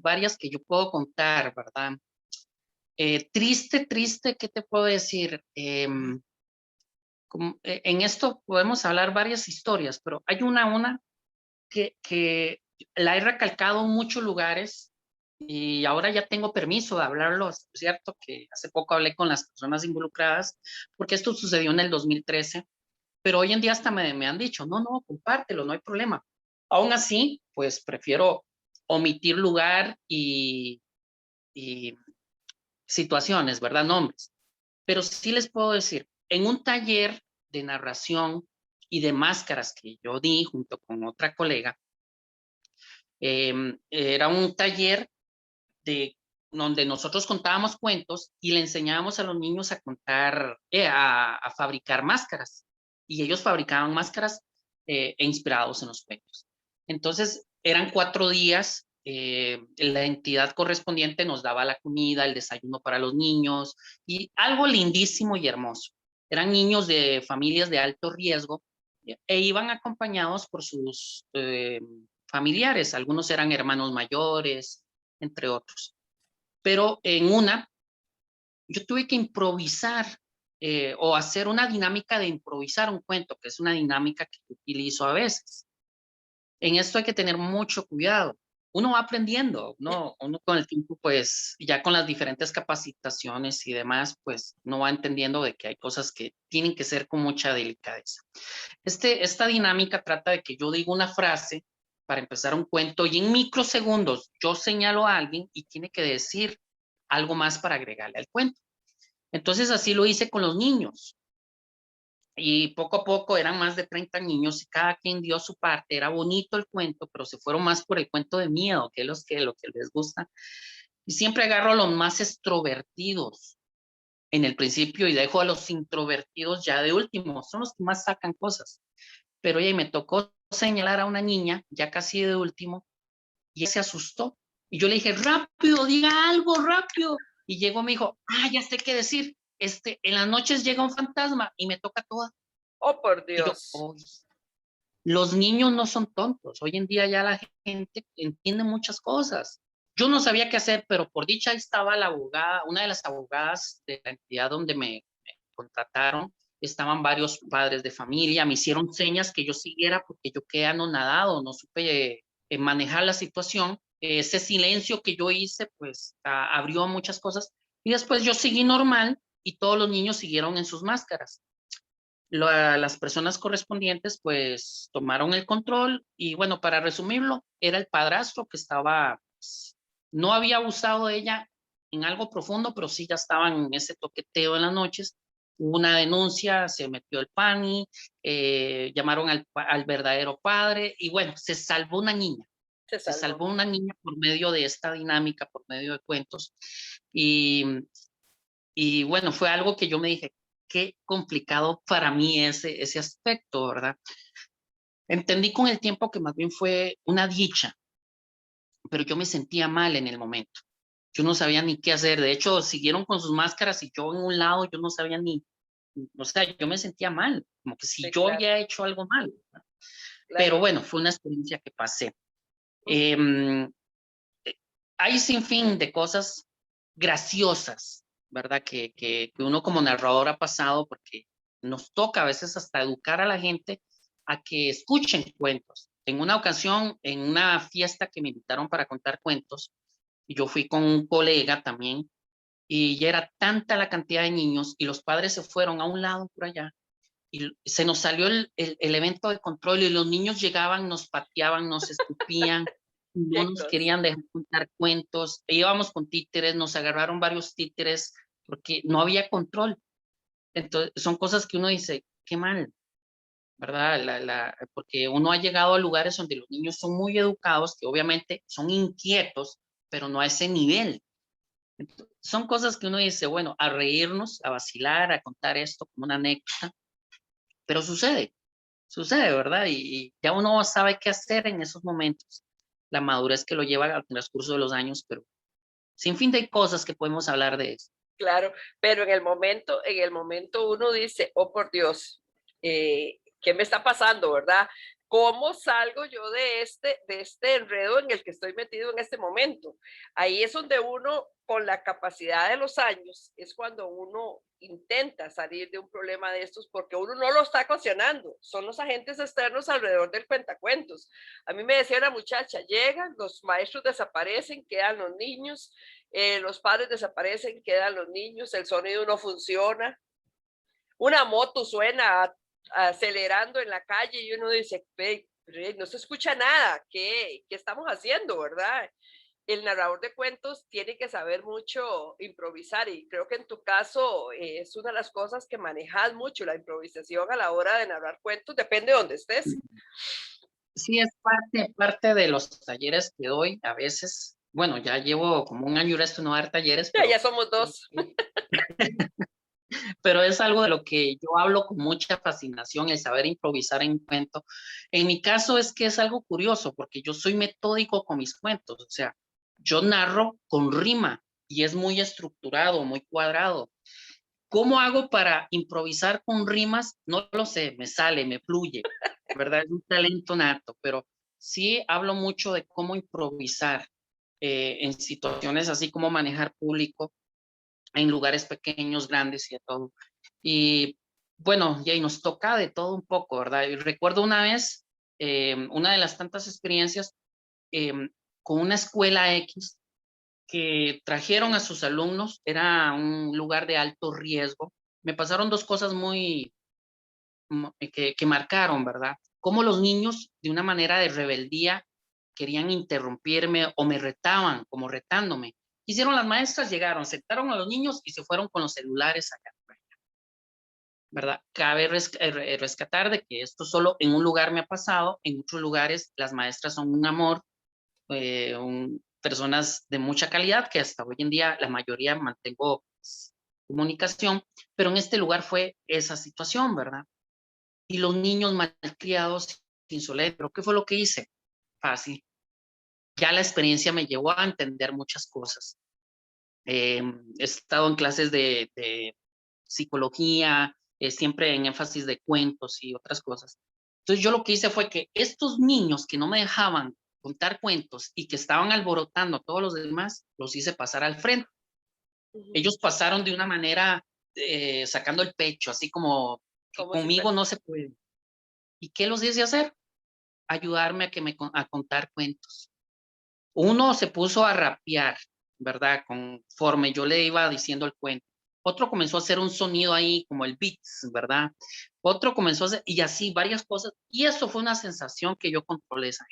varias que yo puedo contar, ¿verdad? Triste, ¿qué te puedo decir? En esto podemos hablar varias historias, pero hay una que la he recalcado en muchos lugares y ahora ya tengo permiso de hablarlo, es cierto que hace poco hablé con las personas involucradas, porque esto sucedió en el 2013, pero hoy en día hasta me han dicho, no, compártelo, no hay problema. Aún así, pues prefiero omitir lugar y situaciones, ¿verdad? Nombres. Pero sí les puedo decir, en un taller de narración y de máscaras que yo di junto con otra colega, era un taller donde nosotros contábamos cuentos y le enseñábamos a los niños a contar, a fabricar máscaras. Y ellos fabricaban máscaras inspirados en los cuentos. Entonces, eran 4 días. La entidad correspondiente nos daba la comida, el desayuno para los niños y algo lindísimo y hermoso. Eran niños de familias de alto riesgo e iban acompañados por sus familiares. Algunos eran hermanos mayores, entre otros. Pero yo tuve que improvisar o hacer una dinámica de improvisar un cuento, que es una dinámica que utilizo a veces. En esto hay que tener mucho cuidado. Uno va aprendiendo, uno con el tiempo, pues ya con las diferentes capacitaciones y demás, pues no va entendiendo de que hay cosas que tienen que ser con mucha delicadeza. Esta dinámica trata de que yo digo una frase para empezar un cuento y en microsegundos yo señalo a alguien y tiene que decir algo más para agregarle al cuento. Entonces así lo hice con los niños y poco a poco eran más de 30 niños y cada quien dio su parte. Era bonito el cuento, pero se fueron más por el cuento de miedo, que es lo que les gusta. Y siempre agarro a los más extrovertidos en el principio y dejo a los introvertidos ya de último. Son los que más sacan cosas. Pero oye, me tocó señalar a una niña ya casi de último y ella se asustó. Y yo le dije, rápido, diga algo, rápido. Y llegó, me dijo, ya sé qué decir. En las noches llega un fantasma y me toca toda. Oh por Y yo, Dios. los niños no son tontos. Hoy en día ya la gente entiende muchas cosas. Yo no sabía qué hacer, pero por dicha ahí estaba la abogada, una de las abogadas de la entidad donde me contrataron. estaban varios padres de familia, me hicieron señas que yo siguiera porque yo quedé anonadado, no supe manejar la situación. Ese silencio que yo hice, pues abrió muchas cosas. Y después yo seguí normal y todos los niños siguieron en sus máscaras. Las personas correspondientes, pues, tomaron el control y, bueno, para resumirlo, era el padrastro que estaba, pues, no había abusado de ella en algo profundo, pero sí ya estaban en ese toqueteo en las noches. Hubo una denuncia, se metió el PANI, llamaron al verdadero padre y, bueno, se salvó una niña. Se Se salvó. salvó una niña por medio de esta dinámica, por medio de cuentos. Y, y bueno, fue algo que yo me dije, qué complicado para mí ese aspecto, ¿verdad? Entendí con el tiempo que más bien fue una dicha, pero yo me sentía mal en el momento. Yo no sabía ni qué hacer. De hecho, siguieron con sus máscaras y yo en un lado, yo no sabía ni, o sea, yo me sentía mal, como que si Sí, yo claro, había hecho algo mal, ¿verdad? Pero claro. bueno, fue una experiencia que pasé. Ujú. Eh, Hay sin fin de cosas graciosas, ¿verdad? Que uno como narrador ha pasado porque nos toca a veces hasta educar a la gente a que escuchen cuentos. En una ocasión, en una fiesta que me invitaron para contar cuentos, yo fui con un colega también y ya era tanta la cantidad de niños y los padres se fueron a un lado por allá y se nos salió el evento de control y los niños llegaban, nos pateaban, nos escupían, no Qué nos cosa. querían dejar contar cuentos, íbamos con títeres, nos agarraron varios títeres porque no había control. Entonces, son cosas que uno dice, qué mal, ¿verdad? Porque uno ha llegado a lugares donde los niños son muy educados, que obviamente son inquietos, pero no a ese nivel. Entonces, son cosas que uno dice, bueno, a reírnos, a vacilar, a contar esto como una anécdota, pero sucede, ¿verdad? Y ya uno sabe qué hacer en esos momentos. La madurez que lo lleva al transcurso de los años, pero sin fin de cosas que podemos hablar de eso. Claro, pero en el momento uno dice, oh por Dios, ¿qué me está pasando, verdad? ¿Cómo salgo yo de este enredo en el que estoy metido en este momento? Ahí es donde uno, con la capacidad de los años, es cuando uno intenta salir de un problema de estos porque uno no lo está ocasionando, son los agentes externos alrededor del cuentacuentos. A mí me decía una muchacha, llegan, los maestros desaparecen, quedan los niños, los padres desaparecen, quedan los niños, el sonido no funciona, una moto suena acelerando en la calle y uno dice, no se escucha nada, ¿qué estamos haciendo, verdad? El narrador de cuentos tiene que saber mucho improvisar y creo que en tu caso es una de las cosas que manejas mucho, la improvisación a la hora de narrar cuentos, depende de donde estés. Sí, es parte de los talleres que doy a veces. Bueno, ya llevo como un año y resto no dar talleres, Ya somos dos. pero es algo de lo que yo hablo con mucha fascinación, el saber improvisar en un cuento. En mi caso es que es algo curioso, porque yo soy metódico con mis cuentos, o sea, yo narro con rima y es muy estructurado, muy cuadrado. ¿Cómo hago para improvisar con rimas? No lo sé, me sale, me fluye, ¿verdad? Es un talento nato, pero sí hablo mucho de cómo improvisar en situaciones así como manejar público en lugares pequeños, grandes y de todo. Y bueno, y ahí nos toca de todo un poco, ¿verdad? Y recuerdo una vez, una de las tantas experiencias eh, con una escuela X que trajeron a sus alumnos, era un lugar de alto riesgo. Me pasaron dos cosas que marcaron, ¿verdad? Cómo los niños, de una manera de rebeldía, querían interrumpirme o me retaban, como retándome. Hicieron las maestras, llegaron, sentaron a los niños y se fueron con los celulares allá, ¿verdad? Cabe rescatar de que esto solo en un lugar me ha pasado, en muchos lugares las maestras son un amor, personas de mucha calidad que hasta hoy en día la mayoría mantengo pues, comunicación, pero en este lugar fue esa situación, ¿verdad? Y los niños malcriados, insolentes, pero ¿qué fue lo que hice? Fácil. Ya la experiencia me llevó a entender muchas cosas. He estado en clases de psicología, siempre en énfasis de cuentos y otras cosas. Entonces yo lo que hice fue que estos niños que no me dejaban contar cuentos y que estaban alborotando a todos los demás, los hice pasar al frente. Ujú. Ellos pasaron de una manera sacando el pecho, así como que ¿Cómo se conmigo no se puede. ¿Y qué los hice hacer? Ayudarme a contar cuentos. Uno se puso a rapear, ¿verdad? Conforme yo le iba diciendo el cuento. Otro comenzó a hacer un sonido ahí como el beats, ¿verdad? Otro comenzó a hacer, y así varias cosas. Y eso fue una sensación que yo controlé esa.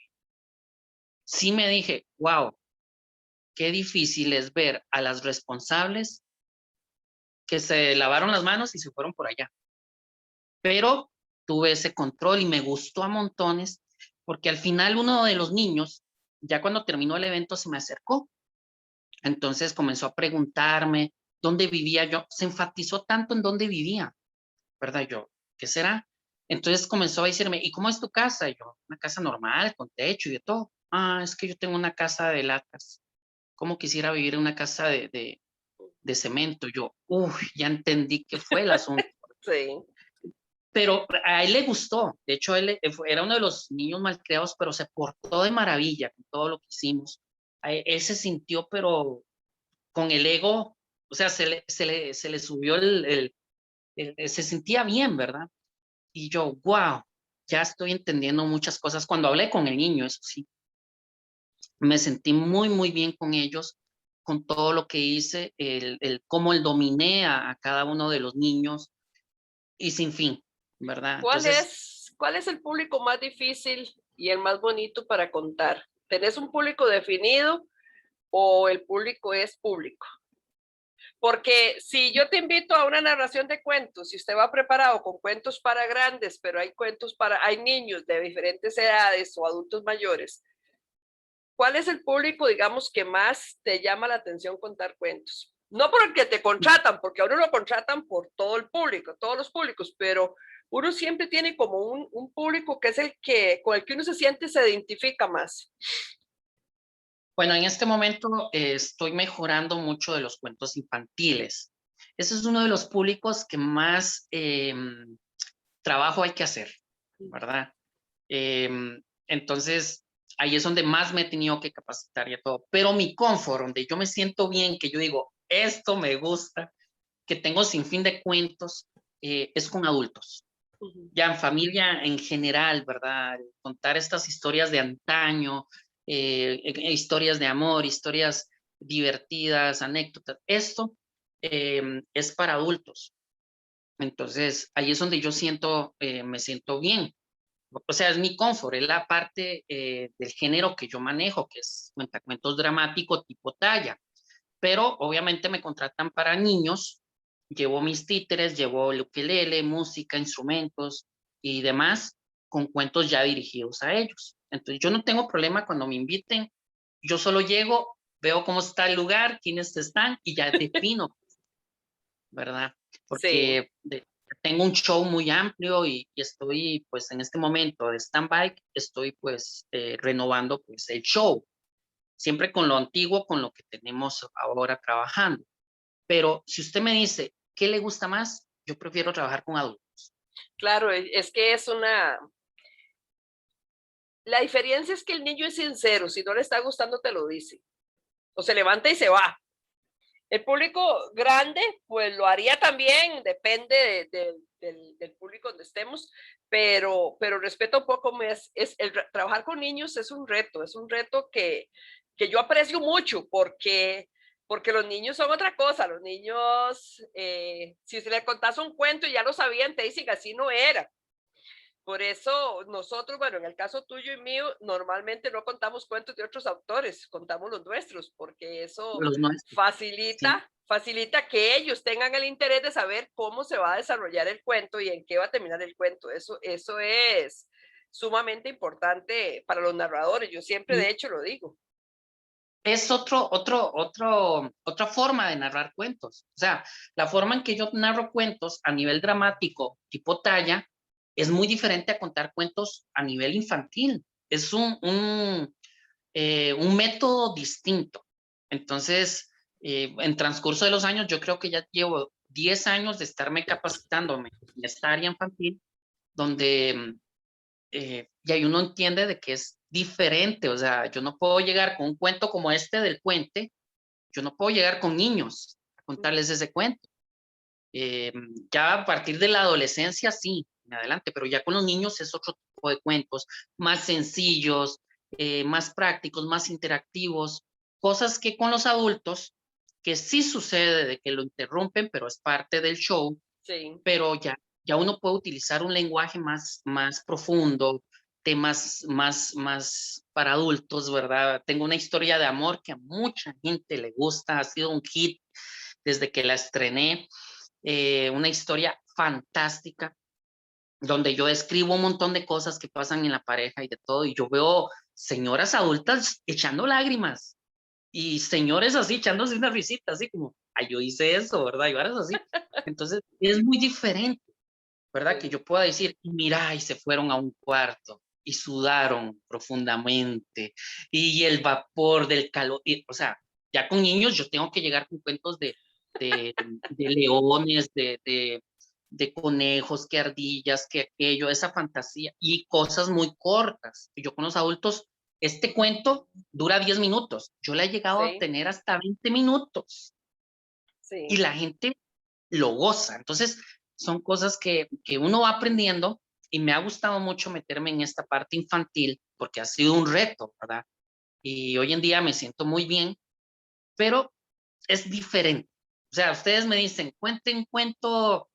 Sí me dije, wow, qué difícil es ver a las responsables que se lavaron las manos y se fueron por allá. Pero tuve ese control y me gustó a montones, porque al final uno de los niños, ya cuando terminó el evento, se me acercó. Entonces comenzó a preguntarme dónde vivía yo. Se enfatizó tanto en dónde vivía, ¿verdad? Yo, ¿qué será? Entonces comenzó a decirme, ¿y cómo es tu casa? Y yo, una casa normal, con techo y de todo. Ah, es que yo tengo una casa de latas. ¿Cómo quisiera vivir en una casa de cemento? Yo, uff, ya entendí qué fue el asunto. Sí. Pero a él le gustó. De hecho, era uno de los niños malcriados, pero se portó de maravilla con todo lo que hicimos. Él se sintió, pero con el ego, o sea, se le subió se sentía bien, ¿verdad? Y yo, wow, ya estoy entendiendo muchas cosas. Cuando hablé con el niño, eso sí, me sentí muy, muy bien con ellos, con todo lo que hice, cómo el dominé a cada uno de los niños y sin fin, ¿verdad? Entonces, Cuál es el público más difícil y el más bonito para contar? ¿Tenés un público definido o el público es público? Porque si yo te invito a una narración de cuentos y usted va preparado con cuentos para grandes, pero hay niños de diferentes edades o adultos mayores, ¿cuál es el público, digamos, que más te llama la atención contar cuentos? No porque te contratan, porque a uno lo contratan por todo el público, todos los públicos, pero uno siempre tiene como un público que es con el que uno se siente y se identifica más. bueno, en este momento estoy mejorando mucho de los cuentos infantiles. Ese es uno de los públicos que más trabajo hay que hacer, ¿verdad? Entonces, ahí es donde más me he tenido que capacitar y todo. Pero mi confort, donde yo me siento bien, que yo digo, esto me gusta, que tengo sin fin de cuentos, es con adultos. Ya en familia en general, ¿verdad? Contar estas historias de antaño, historias de amor, historias divertidas, anécdotas. Esto es para adultos. Entonces, ahí es donde yo me siento bien. O sea, es mi confort, es la parte del género que yo manejo, que es cuentacuentos dramático tipo talla. Pero obviamente me contratan para niños, llevo mis títeres, llevo el ukelele, música, instrumentos y demás, con cuentos ya dirigidos a ellos. Entonces yo no tengo problema cuando me inviten, yo solo llego, veo cómo está el lugar, quiénes están y ya defino, ¿verdad? Sí, Porque tengo un show muy amplio y estoy pues en este momento de stand-by, estoy pues renovando pues el show, siempre con lo antiguo, con lo que tenemos ahora trabajando. Pero si usted me dice, ¿qué le gusta más? Yo prefiero trabajar con adultos. claro, es que la diferencia es que el niño es sincero, si no le está gustando te lo dice, o se levanta y se va. El público grande, pues lo haría también, depende del público donde estemos, pero respeto un poco más. Trabajar con niños es un reto que yo aprecio mucho porque los niños son otra cosa. Los niños, si se les contás un cuento y ya lo sabían, te dicen así no era. Por eso nosotros, bueno, en el caso tuyo y mío, normalmente no contamos cuentos de otros autores, contamos los nuestros, porque eso Los nuestros, sí. facilita que ellos tengan el interés de saber cómo se va a desarrollar el cuento y en qué va a terminar el cuento. Eso es sumamente importante para los narradores. Yo siempre, Y de hecho, lo digo. es otra forma de narrar cuentos. O sea, la forma en que yo narro cuentos a nivel dramático, tipo talla, es muy diferente a contar cuentos a nivel infantil. Es un método distinto. Entonces, en transcurso de los años, yo creo que ya llevo 10 años de estarme capacitándome en esta área infantil, donde y ahí uno entiende de que es diferente, o sea, yo no puedo llegar con un cuento como este del puente, yo no puedo llegar con niños a contarles ese cuento, Ya a partir de la adolescencia, sí, en adelante, pero ya con los niños es otro tipo de cuentos, más sencillos, más prácticos, más interactivos, cosas que con los adultos, que sí sucede de que lo interrumpen, pero es parte del show, Sí, pero ya uno puede utilizar un lenguaje más profundo, temas más para adultos, ¿verdad? Tengo una historia de amor que a mucha gente le gusta, ha sido un hit desde que la estrené, una historia fantástica, donde yo escribo un montón de cosas que pasan en la pareja y de todo, y yo veo señoras adultas echando lágrimas, y señores así echándose una risita, así como, ay, yo hice eso, ¿verdad? Y varas así. Entonces, es muy diferente, ¿verdad? Que sí, yo pueda decir, mira, y se fueron a un cuarto y sudaron profundamente, y el vapor del calor, o sea, ya con niños yo tengo que llegar con cuentos de leones, de conejos, que ardillas, que aquello, esa fantasía, y cosas muy cortas. Yo con los adultos, este cuento dura 10 minutos, yo le he llegado a sí, tener hasta 20 minutos, y sí, la gente lo goza. Entonces, son cosas que uno va aprendiendo, y me ha gustado mucho meterme en esta parte infantil porque ha sido un reto, ¿verdad? Y hoy en día me siento muy bien, pero es diferente. O sea, ustedes me dicen, cuenten cuento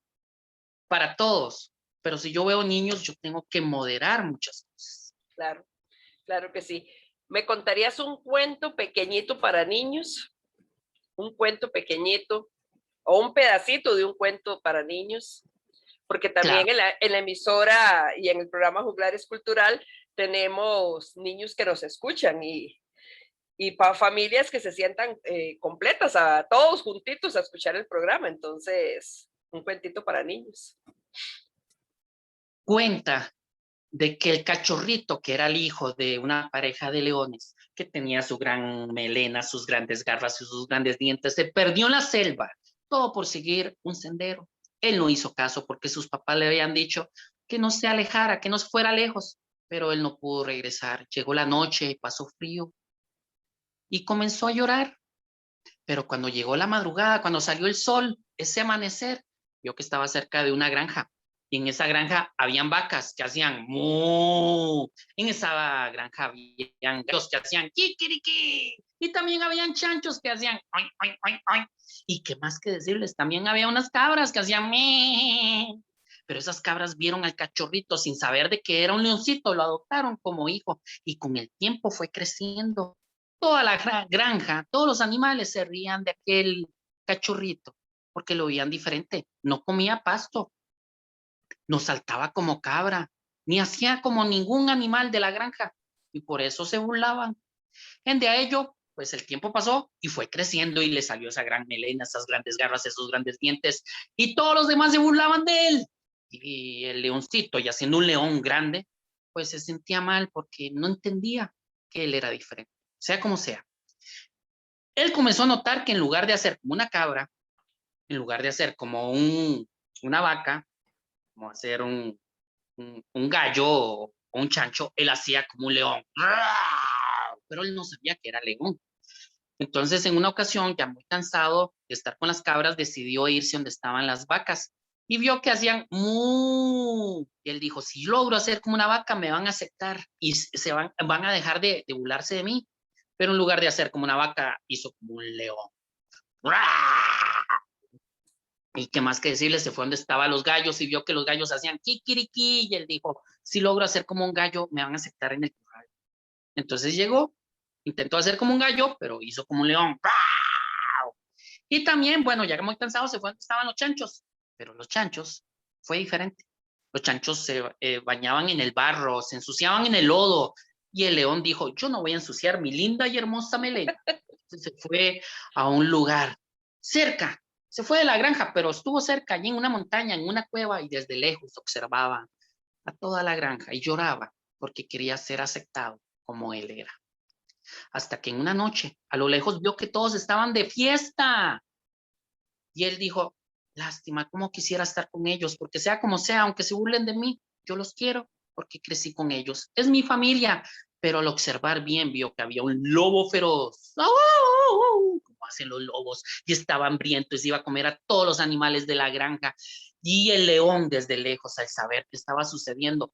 para todos, pero si yo veo niños, yo tengo que moderar muchas cosas. claro, claro que sí. ¿Me contarías un cuento pequeñito para niños? Un cuento pequeñito o un pedacito de un cuento para niños, porque también Claro, en la emisora y en el programa Juglares Cultural tenemos niños que nos escuchan y para familias que se sientan completas, a todos juntitos a escuchar el programa. Entonces, un cuentito para niños. cuenta de que el cachorrito, que era el hijo de una pareja de leones, que tenía su gran melena, sus grandes garras y sus grandes dientes, se perdió en la selva, todo por seguir un sendero. Él no hizo caso porque sus papás le habían dicho que no se alejara, que no se fuera lejos, pero él no pudo regresar. Llegó la noche, pasó frío y comenzó a llorar. Pero cuando llegó la madrugada, cuando salió el sol, ese amanecer, vio que estaba cerca de una granja. Y en esa granja habían vacas que hacían mu. En esa granja habían gatos que hacían kikiriki. Y también habían chanchos que hacían oin, oin, oin, oin. Y qué más que decirles, también había unas cabras que hacían me. Pero esas cabras vieron al cachorrito sin saber de que era un leoncito, lo adoptaron como hijo y con el tiempo fue creciendo. Toda la granja, todos los animales se rían de aquel cachorrito porque lo veían diferente. No comía pasto, no saltaba como cabra, ni hacía como ningún animal de la granja, y por eso se burlaban. En de a ello, pues el tiempo pasó y fue creciendo y le salió esa gran melena, esas grandes garras, esos grandes dientes, y todos los demás se burlaban de él. Y el leoncito, ya siendo un león grande, pues se sentía mal porque no entendía que él era diferente, sea como sea. Él comenzó a notar que en lugar de hacer como una cabra, en lugar de hacer como una vaca, como hacer un gallo o un chancho, él hacía como un león. Pero él no sabía que era león. Entonces, en una ocasión, ya muy cansado de estar con las cabras, decidió irse donde estaban las vacas y vio que hacían mu. Y él dijo, si yo logro hacer como una vaca, me van a aceptar y van a dejar de burlarse de mí. Pero en lugar de hacer como una vaca, hizo como un león. Y qué más que decirle, se fue donde estaban los gallos y vio que los gallos hacían kikiriki y él dijo, si logro hacer como un gallo, me van a aceptar en el corral. Entonces llegó, intentó hacer como un gallo, pero hizo como un león. Y también, bueno, ya muy cansado, se fue donde estaban los chanchos, pero los chanchos fue diferente. Los chanchos se bañaban en el barro, se ensuciaban en el lodo, y el león dijo, yo no voy a ensuciar mi linda y hermosa melena. Entonces se fue a un lugar cerca, se fue de la granja, pero estuvo cerca, allí en una montaña, en una cueva, y desde lejos observaba a toda la granja y lloraba porque quería ser aceptado como él era. Hasta que en una noche, a lo lejos, vio que todos estaban de fiesta. Y él dijo, lástima, cómo quisiera estar con ellos, porque sea como sea, aunque se burlen de mí, yo los quiero porque crecí con ellos. Es mi familia. Pero al observar bien, vio que había un lobo feroz, como hacen los lobos, y estaba hambriento y se iba a comer a todos los animales de la granja. Y el león desde lejos, al saber qué estaba sucediendo,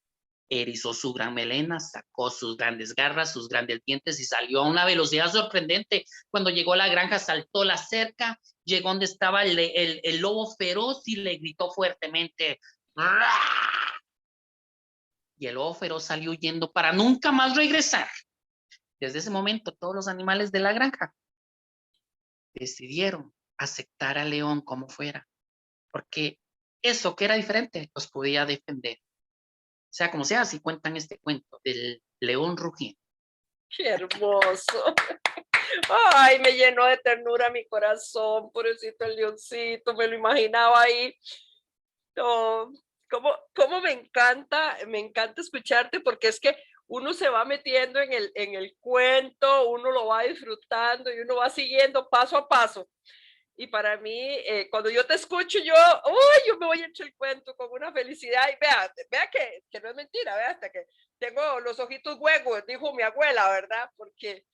erizó su gran melena, sacó sus grandes garras, sus grandes dientes y salió a una velocidad sorprendente. Cuando llegó a la granja, saltó la cerca, llegó donde estaba el lobo feroz y le gritó fuertemente. ¡Raa! Y el lobo feroz salió huyendo para nunca más regresar. Desde ese momento, todos los animales de la granja decidieron aceptar al león como fuera, porque eso que era diferente los podía defender. Sea como sea, así cuentan este cuento del león rugiente. Qué hermoso. Ay, me llenó de ternura mi corazón, pobrecito el leoncito, me lo imaginaba ahí. Oh, cómo me encanta escucharte, porque es que uno se va metiendo en el cuento, uno lo va disfrutando y uno va siguiendo paso a paso. Y para mí, cuando yo te escucho, yo me voy a echar el cuento con una felicidad. Y vea que no es mentira, vea, hasta que tengo los ojitos huecos, dijo mi abuela, ¿verdad? Porque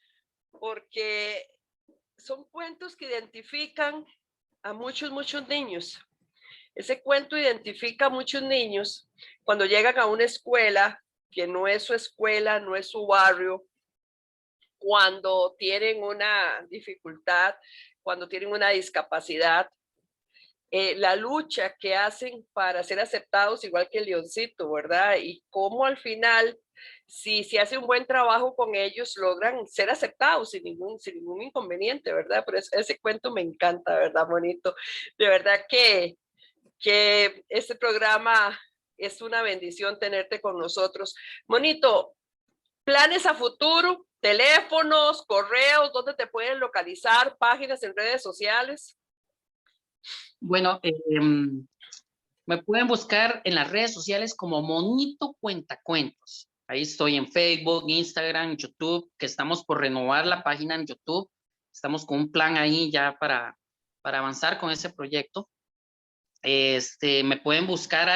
son cuentos que identifican a muchos niños. Ese cuento identifica a muchos niños cuando llegan a una escuela que no es su escuela, no es su barrio, cuando tienen una dificultad, cuando tienen una discapacidad, la lucha que hacen para ser aceptados igual que el leoncito, ¿verdad? Y cómo al final, si se hace un buen trabajo con ellos, logran ser aceptados sin ningún inconveniente, ¿verdad? Pero ese cuento me encanta, ¿verdad, bonito? De verdad que este programa es una bendición tenerte con nosotros. Monito, planes a futuro, teléfonos, correos, ¿dónde te pueden localizar? Páginas en redes sociales. Bueno, me pueden buscar en las redes sociales como Monito Cuentacuentos. Ahí estoy en Facebook, Instagram, YouTube, que estamos por renovar la página en YouTube. Estamos con un plan ahí ya para avanzar con ese proyecto. Me pueden buscar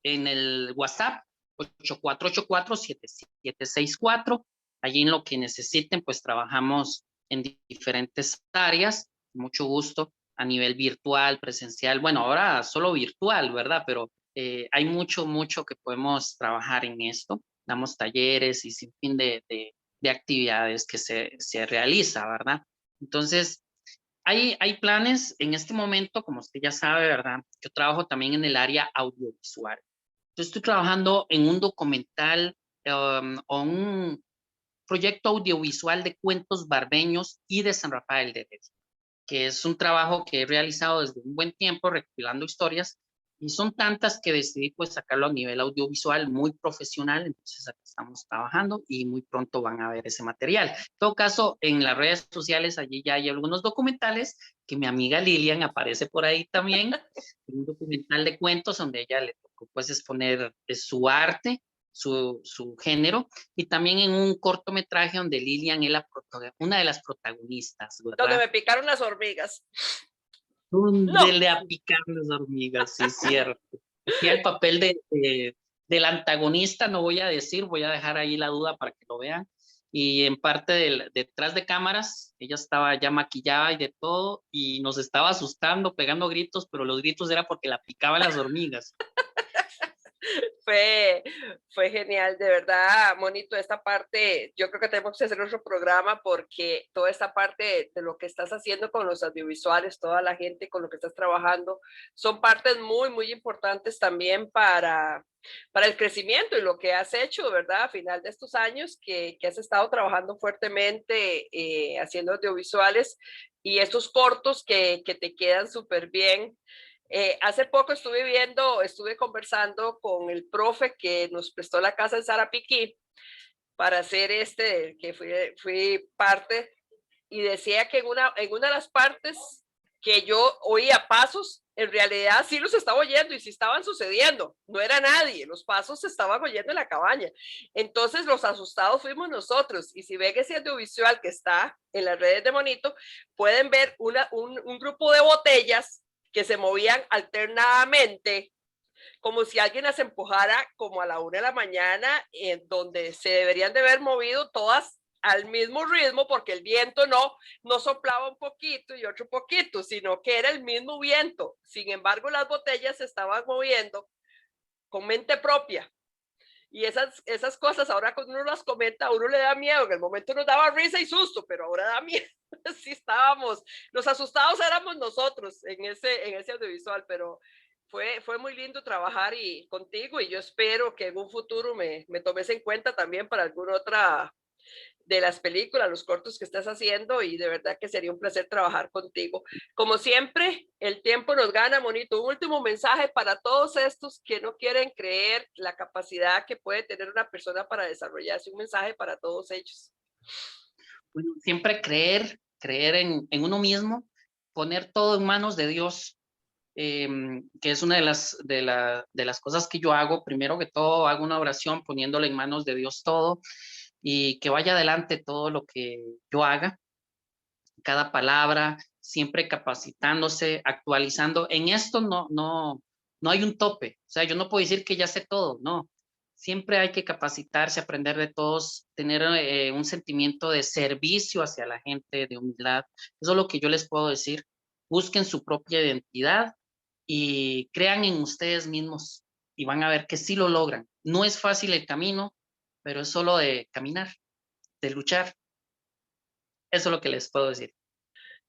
en el WhatsApp 8484-7764. Allí en lo que necesiten, pues trabajamos en diferentes áreas. Mucho gusto a nivel virtual, presencial. Bueno, ahora solo virtual, ¿verdad? Pero hay mucho que podemos trabajar en esto. Damos talleres y sin fin de actividades que se realiza, ¿verdad? Entonces, hay planes en este momento, como usted ya sabe, ¿verdad? Yo trabajo también en el área audiovisual. Yo estoy trabajando en un documental o un proyecto audiovisual de cuentos barbeños y de San Rafael de Heredia, que es un trabajo que he realizado desde un buen tiempo recopilando historias y son tantas que decidí pues sacarlo a nivel audiovisual muy profesional, entonces aquí estamos trabajando y muy pronto van a ver ese material. En todo caso, en las redes sociales allí ya hay algunos documentales que mi amiga Lilian aparece por ahí también, un documental de cuentos donde ella le tocó pues exponer su arte, su género, y también en un cortometraje donde Lilian es una de las protagonistas, ¿verdad? Donde me picaron las hormigas. Donde le picaron las hormigas, sí, cierto. Aquí el papel del antagonista, no voy a decir, voy a dejar ahí la duda para que lo vean. Y en parte detrás de cámaras, ella estaba ya maquillada y de todo, y nos estaba asustando, pegando gritos, pero los gritos era porque la picaban las hormigas. Fue genial, de verdad, Monito, esta parte, yo creo que tenemos que hacer otro programa porque toda esta parte de lo que estás haciendo con los audiovisuales, toda la gente con lo que estás trabajando, son partes muy importantes también para el crecimiento y lo que has hecho, ¿verdad? A final de estos años que has estado trabajando fuertemente haciendo audiovisuales y estos cortos que te quedan súper bien. Hace poco estuve conversando con el profe que nos prestó la casa en Sarapiquí para hacer que fui parte, y decía que en una de las partes que yo oía pasos, en realidad sí los estaba oyendo y sí estaban sucediendo, no era nadie, los pasos se estaban oyendo en la cabaña. Entonces los asustados fuimos nosotros, y si ven ese audiovisual que está en las redes de Monito, pueden ver un grupo de botellas que se movían alternadamente, como si alguien las empujara como a la 1 de la mañana, donde se deberían de haber movido todas al mismo ritmo, porque el viento no soplaba un poquito y otro poquito, sino que era el mismo viento. Sin embargo, las botellas se estaban moviendo con mente propia. Y esas cosas ahora cuando uno las comenta, a uno le da miedo. En el momento nos daba risa y susto, pero ahora da miedo. Sí estábamos, los asustados éramos nosotros en ese audiovisual, pero fue muy lindo trabajar contigo y yo espero que en un futuro me tomes en cuenta también para alguna otra de las películas, los cortos que estás haciendo y de verdad que sería un placer trabajar contigo. Como siempre, el tiempo nos gana, Monito. Un último mensaje para todos estos que no quieren creer la capacidad que puede tener una persona para desarrollarse, un mensaje para todos ellos. Bueno, siempre creer en uno mismo, poner todo en manos de Dios, que es una de las cosas que yo hago. Primero que todo, hago una oración poniéndole en manos de Dios todo y que vaya adelante todo lo que yo haga, cada palabra, siempre capacitándose, actualizando. En esto no hay un tope. O sea, yo no puedo decir que ya sé todo, no. Siempre hay que capacitarse, aprender de todos, tener un sentimiento de servicio hacia la gente, de humildad. Eso es lo que yo les puedo decir. Busquen su propia identidad y crean en ustedes mismos y van a ver que sí lo logran. No es fácil el camino, pero es solo de caminar, de luchar. Eso es lo que les puedo decir.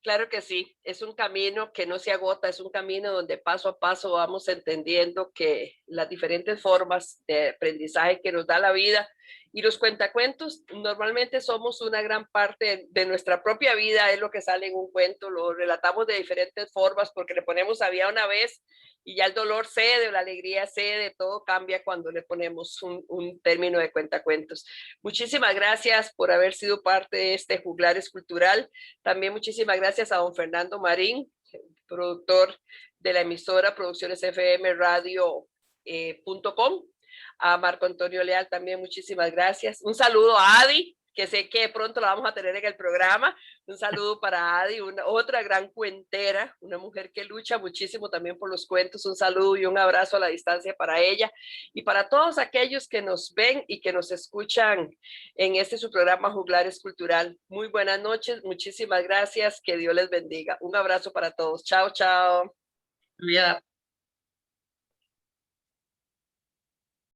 Claro que sí, es un camino que no se agota, es un camino donde paso a paso vamos entendiendo que las diferentes formas de aprendizaje que nos da la vida y los cuentacuentos normalmente somos una gran parte de nuestra propia vida, es lo que sale en un cuento, lo relatamos de diferentes formas porque le ponemos había una vez y ya el dolor cede, la alegría cede, todo cambia cuando le ponemos un término de cuentacuentos. Muchísimas gracias por haber sido parte de este Juglares Cultural. También muchísimas gracias a don Fernando Marín, productor de la emisora Producciones FM Radio.com. A Marco Antonio Leal también muchísimas gracias. Un saludo a Adi, que sé que pronto la vamos a tener en el programa. Un saludo para Adi, otra gran cuentera, una mujer que lucha muchísimo también por los cuentos. Un saludo y un abrazo a la distancia para ella y para todos aquellos que nos ven y que nos escuchan en su programa Juglares Cultural. Muy buenas noches, muchísimas gracias, que Dios les bendiga. Un abrazo para todos. Chao, chao. Yeah.